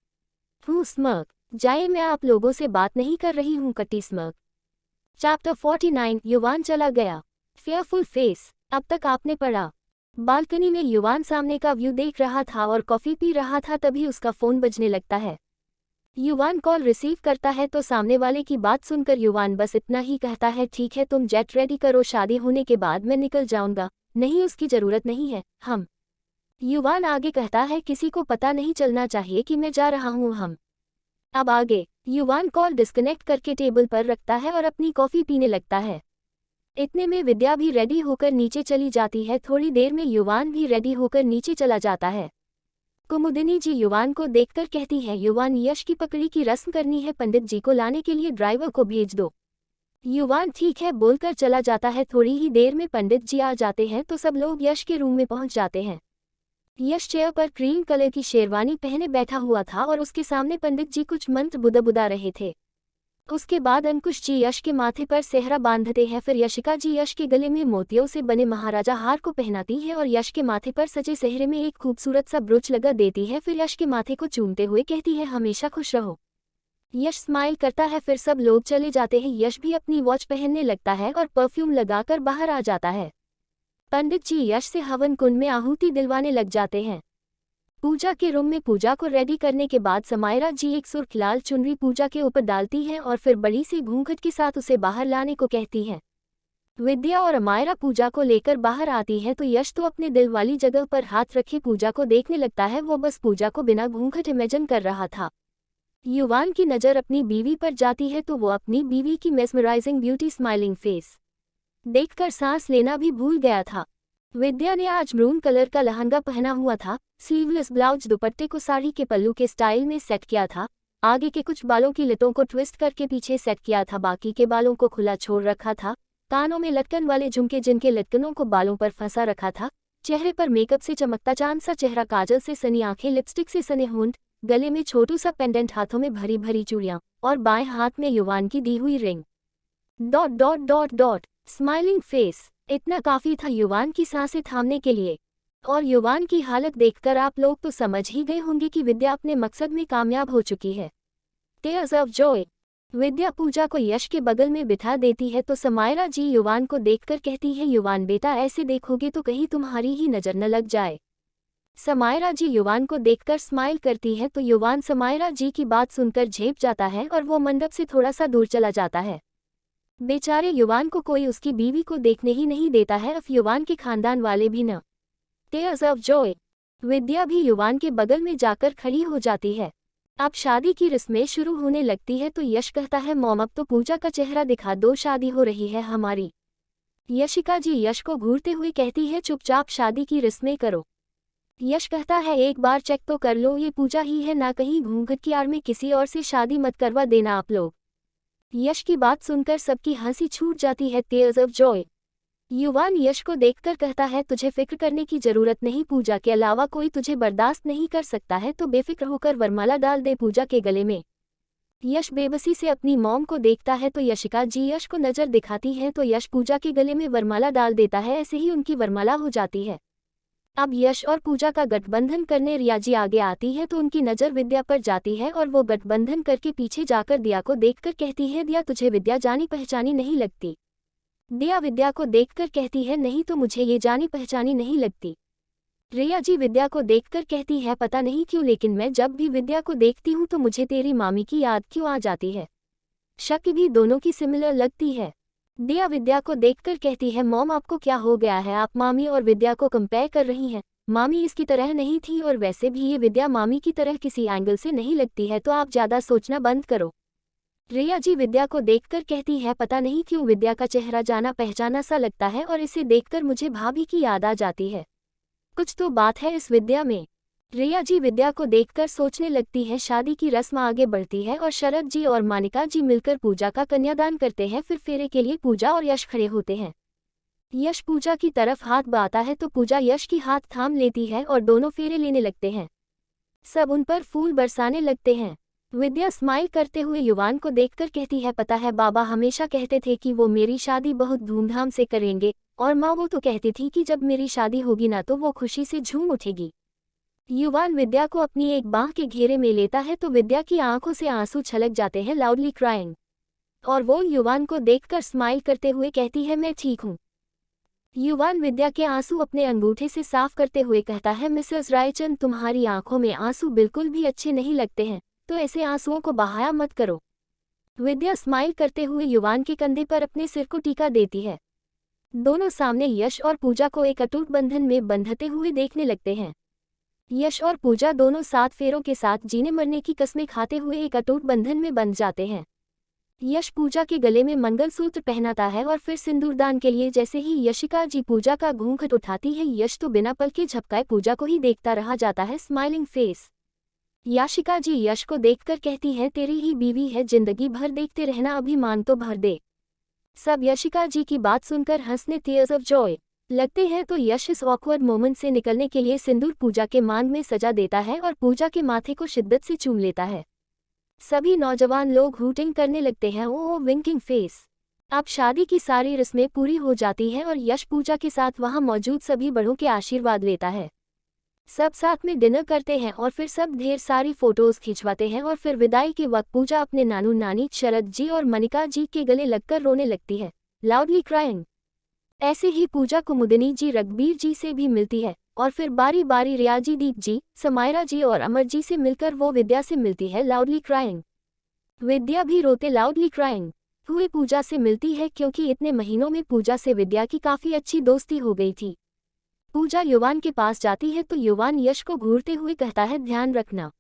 हूँ स्मर्क। जाए, मैं आप लोगों से बात नहीं कर रही हूँ। कटी स्मर्क। चैप्टर 49 युवान चला गया। Fearful face. अब तक आपने पढ़ा। बालकनी में युवान सामने का व्यू देख रहा था और कॉफी पी रहा था, तभी उसका फोन बजने लगता है। युवान कॉल रिसीव करता है तो सामने वाले की बात सुनकर युवान बस इतना ही कहता है, ठीक है तुम जेट रेडी करो, शादी होने के बाद मैं निकल जाऊंगा। नहीं, उसकी जरूरत नहीं है। हम। युवान आगे कहता है, किसी को पता नहीं चलना चाहिए कि मैं जा रहा हूँ। हम। अब आगे। युवान कॉल डिस्कनेक्ट करके टेबल पर रखता है और अपनी कॉफी पीने लगता है। इतने में विद्या भी रेडी होकर नीचे चली जाती है। थोड़ी देर में युवान भी रेडी होकर नीचे चला जाता है। कुमुदिनी जी युवान को देखकर कहती है, युवान, यश की पकड़ी की रस्म करनी है, पंडित जी को लाने के लिए ड्राइवर को भेज दो। युवान ठीक है बोलकर चला जाता है। थोड़ी ही देर में पंडित जी आ जाते हैं तो सब लोग यश के रूम में पहुंच जाते हैं। यश चेयर पर क्रीम कलर की शेरवानी पहने बैठा हुआ था और उसके सामने पंडित जी कुछ मंत्र बुदा रहे थे। उसके बाद अंकुश जी यश के माथे पर सेहरा बांधते हैं। फिर यशिका जी यश के गले में मोतियों से बने महाराजा हार को पहनाती है और यश के माथे पर सजे सेहरे में एक खूबसूरत सा ब्रोच लगा देती है। फिर यश के माथे को चूमते हुए कहती है, हमेशा खुश रहो। यश स्माइल करता है। फिर सब लोग चले जाते हैं। यश भी अपनी वॉच पहनने लगता है और परफ्यूम लगाकर बाहर आ जाता है। पंडित जी यश से हवन कुंड में आहुति दिलवाने लग जाते हैं। पूजा के रूम में पूजा को रेडी करने के बाद समायरा जी एक सुर्ख लाल चुनरी पूजा के ऊपर डालती हैं और फिर बड़ी सी घूंघट के साथ उसे बाहर लाने को कहती हैं। विद्या और अमायरा पूजा को लेकर बाहर आती है तो यश तो अपने दिल वाली जगह पर हाथ रखे पूजा को देखने लगता है। वो बस पूजा को बिना घूंघट इमेजिन कर रहा था। युवान की नज़र अपनी बीवी पर जाती है तो वो अपनी बीवी की मेस्मराइजिंग ब्यूटी स्माइलिंग फेस देखकर सांस लेना भी भूल गया था। विद्या ने आज मरून कलर का लहंगा पहना हुआ था। स्लीवलेस ब्लाउज दुपट्टे को साड़ी के पल्लू के स्टाइल में सेट किया था। आगे के कुछ बालों की लटों को ट्विस्ट करके पीछे सेट किया था, बाकी के बालों को खुला छोड़ रखा था। कानों में लटकन वाले झुमके जिनके लटकनों को बालों पर फंसा रखा था। चेहरे पर मेकअप से चमकता चांद सा चेहरा, काजल से सनी आंखें, लिपस्टिक से सने होंठ, गले में छोटू सा पेंडेंट, हाथों में भरी भरी चूड़ियां और बाएं हाथ में युवान की दी हुई ring. Dot dot dot dot smiling face. इतना काफी था युवान की सांसें थामने के लिए। और युवान की हालत देखकर आप लोग तो समझ ही गए होंगे कि विद्या अपने मकसद में कामयाब हो चुकी है। Tears of joy. Vidya Puja को यश के बगल में बिठा देती है तो समायरा जी युवान को देखकर कहती है, युवान बेटा ऐसे देखोगे तो कहीं तुम्हारी ही नजर न लग जाए। समायरा जी युवान को देखकर स्माइल करती है तो युवान समायरा जी की बात सुनकर झेप जाता है और वो मंडप से थोड़ा सा दूर चला जाता है। बेचारे युवान को कोई उसकी बीवी को देखने ही नहीं देता है, अब युवान के खानदान वाले भी न। Tears of joy. विद्या भी युवान के बगल में जाकर खड़ी हो जाती है। अब शादी की रस्में शुरू होने लगती है तो यश कहता है, मॉम अब तो पूजा का चेहरा दिखा दो, शादी हो रही है हमारी। यशिका जी यश को घूरते हुए कहती है, चुपचाप शादी की रस्में करो। यश कहता है, एक बार चेक तो कर लो, ये पूजा ही है ना, कहीं घूंघट की आड़ में किसी और से शादी मत करवा देना आप लोग। यश की बात सुनकर सबकी हंसी छूट जाती है। Tears of Joy. युवान यश को देखकर कहता है, तुझे फिक्र करने की जरूरत नहीं, पूजा के अलावा कोई तुझे बर्दाश्त नहीं कर सकता है, तो बेफिक्र होकर वरमाला डाल दे पूजा के गले में। यश बेबसी से अपनी मॉम को देखता है तो यशिका जी यश को नजर दिखाती है तो यश पूजा के गले में वरमाला डाल देता है। ऐसे ही उनकी वरमाला हो जाती है। अब यश और पूजा का गठबंधन करने रिया जी आगे आती है तो उनकी नज़र विद्या पर जाती है और वो गठबंधन करके पीछे जाकर दिया को देखकर कहती है, दिया तुझे विद्या जानी पहचानी नहीं लगती। दिया विद्या को देखकर कहती है, नहीं तो मुझे ये जानी पहचानी नहीं लगती। रिया जी विद्या को देखकर कहती है, पता नहीं क्यों लेकिन मैं जब भी विद्या को देखती हूँ तो मुझे तेरी मामी की याद क्यों आ जाती है। शक्ल भी दोनों की सिमिलर लगती है। दिया विद्या को देखकर कहती है, मॉम आपको क्या हो गया है, आप मामी और विद्या को कंपेयर कर रही हैं। मामी इसकी तरह नहीं थी और वैसे भी ये विद्या मामी की तरह किसी एंगल से नहीं लगती है, तो आप ज़्यादा सोचना बंद करो। रिया जी विद्या को देखकर कहती है, पता नहीं क्यों विद्या का चेहरा जाना पहचाना सा लगता है और इसे देखकर मुझे भाभी की याद आ जाती है। कुछ तो बात है इस विद्या में। रिया जी विद्या को देखकर सोचने लगती है। शादी की रस्म आगे बढ़ती है और शरद जी और मानिका जी मिलकर पूजा का कन्यादान करते हैं। फिर फेरे के लिए पूजा और यश खड़े होते हैं। यश पूजा की तरफ हाथ बढ़ाता है तो पूजा यश की हाथ थाम लेती है और दोनों फेरे लेने लगते हैं। सब उन पर फूल बरसाने लगते हैं। विद्या स्माइल करते हुए युवान को देखकर कहती है, पता है बाबा हमेशा कहते थे कि वो मेरी शादी बहुत धूमधाम से करेंगे, और माँ वो तो कहती थी कि जब मेरी शादी होगी ना तो वो खुशी से झूम उठेगी। युवान विद्या को अपनी एक बांह के घेरे में लेता है तो विद्या की आंखों से आंसू छलक जाते हैं, लाउडली क्राइंग। और वो युवान को देखकर स्माइल करते हुए कहती है, मैं ठीक हूँ। युवान विद्या के आंसू अपने अंगूठे से साफ करते हुए कहता है, मिसेस रायचंद तुम्हारी आंखों में आंसू बिल्कुल भी अच्छे नहीं लगते हैं, तो ऐसे आंसुओं को बहाया मत करो। विद्या स्माइल करते हुए युवान के कंधे पर अपने सिर को टीका देती है। दोनों सामने यश और पूजा को एक अटूट बंधन में बंधते हुए देखने लगते हैं। यश और पूजा दोनों 7 फेरों के साथ जीने मरने की कस्में खाते हुए एक अटूट बंधन में बंध जाते हैं। यश पूजा के गले में मंगलसूत्र पहनाता है और फिर सिंदूरदान के लिए जैसे ही यशिका जी पूजा का घूंघट उठाती है, यश तो बिना पल के झपकाए पूजा को ही देखता रह जाता है, स्माइलिंग फेस। याशिका जी यश को देखकर कहती है, तेरी ही बीवी है, जिंदगी भर देखते रहना, अभिमान तो भर दे। सब यशिका जी की बात सुनकर हंसने टीयर्स ऑफ जॉय लगते हैं तो यश इस ऑकवर्ड मोमेंट से निकलने के लिए सिंदूर पूजा के मांग में सजा देता है और पूजा के माथे को शिद्दत से चूम लेता है। सभी नौजवान लोग हूटिंग करने लगते हैं, ओ विंकिंग फेस। अब शादी की सारी रस्में पूरी हो जाती हैं और यश पूजा के साथ वहां मौजूद सभी बड़ों के आशीर्वाद लेता है। सब साथ में डिनर करते हैं और फिर सब ढेर सारी फोटोज खिंचवाते हैं और फिर विदाई के वक्त पूजा अपने नानू नानी शरद जी और मनिका जी के गले लगकर रोने लगती है, लाउडली क्राइंग। ऐसे ही पूजा कुमुदिनी जी रघबीर जी से भी मिलती है और फिर बारी बारी रियाजी दीप जी, समायरा जी और अमर जी से मिलकर वो विद्या से मिलती है, लाउडली क्राइंग। विद्या भी रोते लाउडली क्राइंग हुए पूजा से मिलती है क्योंकि इतने महीनों में पूजा से विद्या की काफी अच्छी दोस्ती हो गई थी। पूजा युवान के पास जाती है तो युवान यश को घूरते हुए कहता है, ध्यान रखना।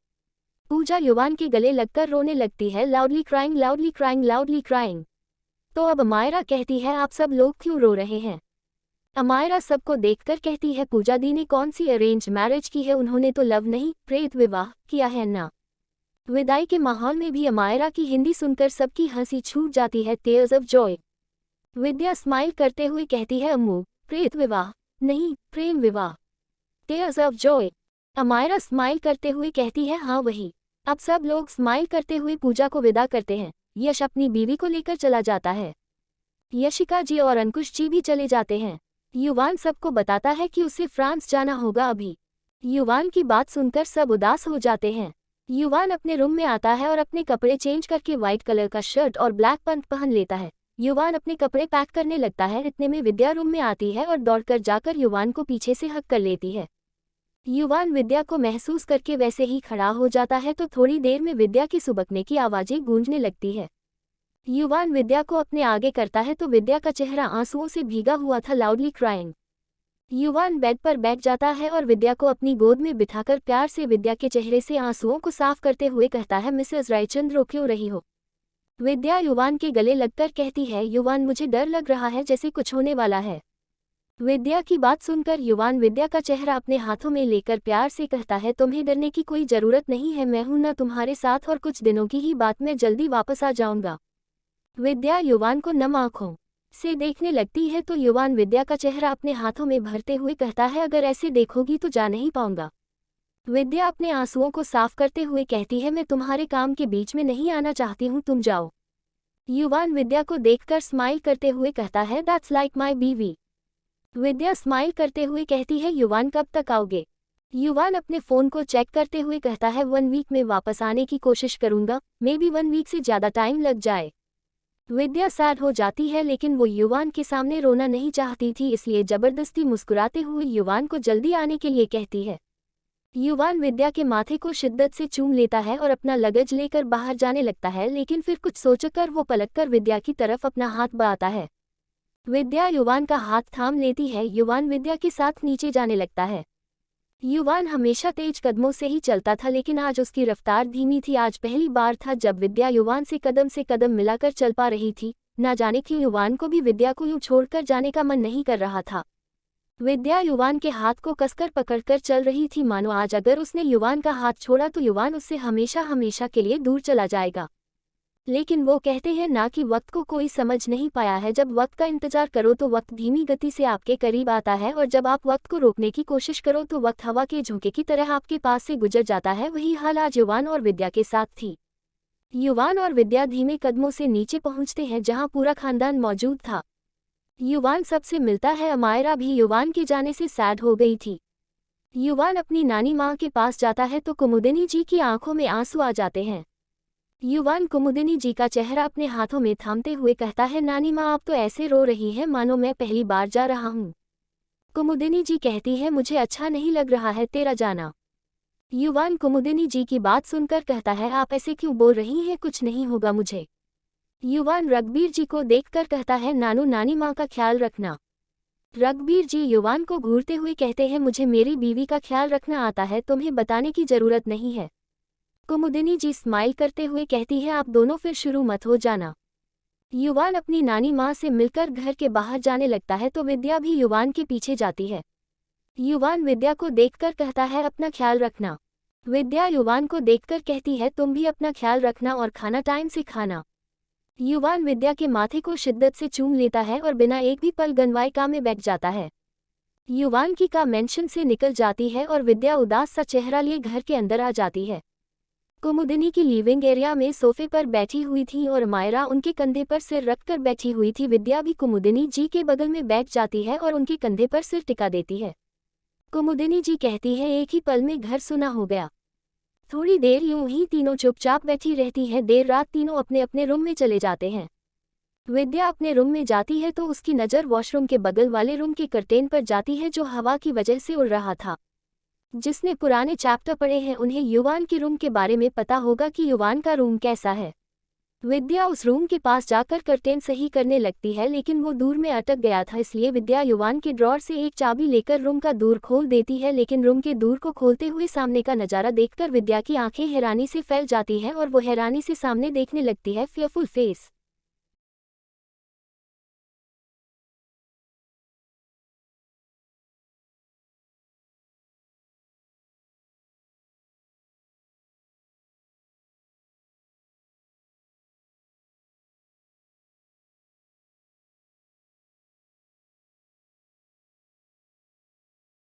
पूजा युवान के गले लगकर रोने लगती है, loudly crying loudly crying loudly crying. तो अब अमायरा कहती है, आप सब लोग क्यों रो रहे हैं? अमायरा सबको देखकर कहती है, पूजा दी ने कौन सी अरेंज मैरिज की है, उन्होंने तो लव नहीं प्रेत विवाह किया है ना। विदाई के माहौल में भी अमायरा की हिंदी सुनकर सबकी हंसी छूट जाती है, tears of joy. Vidya smile करते हुए कहती है, अम्मू प्रेत विवाह नहीं प्रेम विवाह, tears of joy. Amaira smile करते हुए कहती है, हाँ वही। अब सब लोग स्माइल करते हुए पूजा को विदा करते हैं। यश अपनी बीवी को लेकर चला जाता है। यशिका जी और अंकुश जी भी चले जाते हैं। युवान सबको बताता है कि उसे फ्रांस जाना होगा अभी। युवान की बात सुनकर सब उदास हो जाते हैं। युवान अपने रूम में आता है और अपने कपड़े चेंज करके व्हाइट कलर का शर्ट और ब्लैक पैंट पहन लेता है। युवान अपने कपड़े पैक करने लगता है, इतने में विद्या रूम में आती है और दौड़कर जाकर युवान को पीछे से हक कर लेती है। युवान विद्या को महसूस करके वैसे ही खड़ा हो जाता है तो थोड़ी देर में विद्या की सुबकने की आवाजें गूंजने लगती है। युवान विद्या को अपने आगे करता है तो विद्या का चेहरा आंसुओं से भीगा हुआ था, लाउडली क्राइंग। युवान बेड पर बैठ जाता है और विद्या को अपनी गोद में बिठाकर प्यार से विद्या के चेहरे से आंसुओं को साफ करते हुए कहता है, मिसेस रायचंद रो क्यों रही हो? विद्या युवान के गले लगकर कहती है, युवान मुझे डर लग रहा है जैसे कुछ होने वाला है। विद्या की बात सुनकर युवान विद्या का चेहरा अपने हाथों में लेकर प्यार से कहता है, तुम्हें डरने की कोई जरूरत नहीं है, मैं हूं ना तुम्हारे साथ और कुछ दिनों की ही बात, मैं जल्दी वापस आ जाऊंगा। विद्या युवान को नम आंखों से देखने लगती है तो युवान विद्या का चेहरा अपने हाथों में भरते हुए कहता है, अगर ऐसे देखोगी तो जा नहीं पाऊंगा। विद्या अपने आंसुओं को साफ करते हुए कहती है, मैं तुम्हारे काम के बीच में नहीं आना चाहती हूँ, तुम जाओ। युवान विद्या को देखकर स्माइल करते हुए कहता है, दैट्स लाइक माई बीवी। विद्या स्माइल करते हुए कहती है, युवान कब तक आओगे? युवान अपने फोन को चेक करते हुए कहता है, 1 वीक में वापस आने की कोशिश करूंगा, मे बी 1 वीक से ज्यादा टाइम लग जाए। विद्या सैड हो जाती है लेकिन वो युवान के सामने रोना नहीं चाहती थी, इसलिए जबरदस्ती मुस्कुराते हुए युवान को जल्दी आने के लिए कहती है। युवान विद्या के माथे को शिद्दत से चूम लेता है और अपना लगेज लेकर बाहर जाने लगता है, लेकिन फिर कुछ सोचकर वो पलटकर विद्या की तरफ अपना हाथ बढ़ाता है। विद्या युवान का हाथ थाम लेती है। युवान विद्या के साथ नीचे जाने लगता है। युवान हमेशा तेज कदमों से ही चलता था लेकिन आज उसकी रफ्तार धीमी थी। आज पहली बार था जब विद्या युवान से कदम मिलाकर चल पा रही थी। ना जाने क्यों युवान को भी विद्या को यूं छोड़कर जाने का मन नहीं कर रहा था। विद्या युवान के हाथ को कसकर पकड़कर चल रही थी, मानो आज अगर उसने युवान का हाथ छोड़ा तो युवान उससे हमेशा हमेशा के लिए दूर चला जाएगा। लेकिन वो कहते हैं ना कि वक्त को कोई समझ नहीं पाया है। जब वक्त का इंतजार करो तो वक्त धीमी गति से आपके करीब आता है, और जब आप वक्त को रोकने की कोशिश करो तो वक्त हवा के झोंके की तरह आपके पास से गुजर जाता है। वही हाल आज युवान और विद्या के साथ थी। युवान और विद्या धीमे कदमों से नीचे पहुंचते हैं जहां पूरा खानदान मौजूद था। युवान सबसे मिलता है। अमायरा भी युवान के जाने से सैड हो गई थी। युवान अपनी नानी माँ के पास जाता है तो कुमुदिनी जी की आंखों में आंसू आ जाते हैं। युवान कुमुदिनी जी का चेहरा अपने हाथों में थामते हुए कहता है, नानी माँ आप तो ऐसे रो रही हैं मानो मैं पहली बार जा रहा हूँ। कुमुदिनी जी कहती है, मुझे अच्छा नहीं लग रहा है तेरा जाना। युवान कुमुदिनी जी की बात सुनकर कहता है, आप ऐसे क्यों बोल रही हैं, कुछ नहीं होगा मुझे। युवान रघबीर जी को देखकर कहता है, नानू नानी माँ का ख्याल रखना। रघबीर जी युवान को घूरते हुए कहते हैं, मुझे मेरी बीवी का ख्याल रखना आता है, तुम्हें बताने की जरूरत नहीं है। कुमुदिनी जी स्माइल करते हुए कहती है, आप दोनों फिर शुरू मत हो जाना। युवान अपनी नानी माँ से मिलकर घर के बाहर जाने लगता है तो विद्या भी युवान के पीछे जाती है। युवान विद्या को देखकर कहता है, अपना ख्याल रखना। विद्या युवान को देखकर कहती है, तुम भी अपना ख्याल रखना और खाना टाइम से खाना। युवान विद्या के माथे को शिद्दत से चूम लेता है और बिना एक भी पल गनवाए कार में बैठ जाता है। युवान की कार मेंशन से निकल जाती है और विद्या उदास सा चेहरा लिए घर के अंदर आ जाती है। कुमुदिनी की लिविंग एरिया में सोफे पर बैठी हुई थी और मायरा उनके कंधे पर सिर रखकर बैठी हुई थी। विद्या भी कुमुदिनी जी के बगल में बैठ जाती है और उनके कंधे पर सिर टिका देती है। कुमुदिनी जी कहती है, एक ही पल में घर सुना हो गया। थोड़ी देर यूं ही तीनों चुपचाप बैठी रहती हैं। देर रात तीनों अपने अपने रूम में चले जाते हैं। विद्या अपने रूम में जाती है तो उसकी नज़र वॉशरूम के बगल वाले रूम के कर्टेन पर जाती है जो हवा की वजह से उड़ रहा था। जिसने पुराने चैप्टर पढ़े हैं उन्हें युवान के रूम के बारे में पता होगा कि युवान का रूम कैसा है। विद्या उस रूम के पास जाकर कर्टेन सही करने लगती है, लेकिन वो दूर में अटक गया था, इसलिए विद्या युवान के ड्रॉर से एक चाबी लेकर रूम का दूर खोल देती है। लेकिन रूम के दूर को खोलते हुए सामने का नज़ारा देखकर विद्या की आंखें हैरानी से फैल जाती हैं और वो हैरानी से सामने देखने लगती है। Fearful face.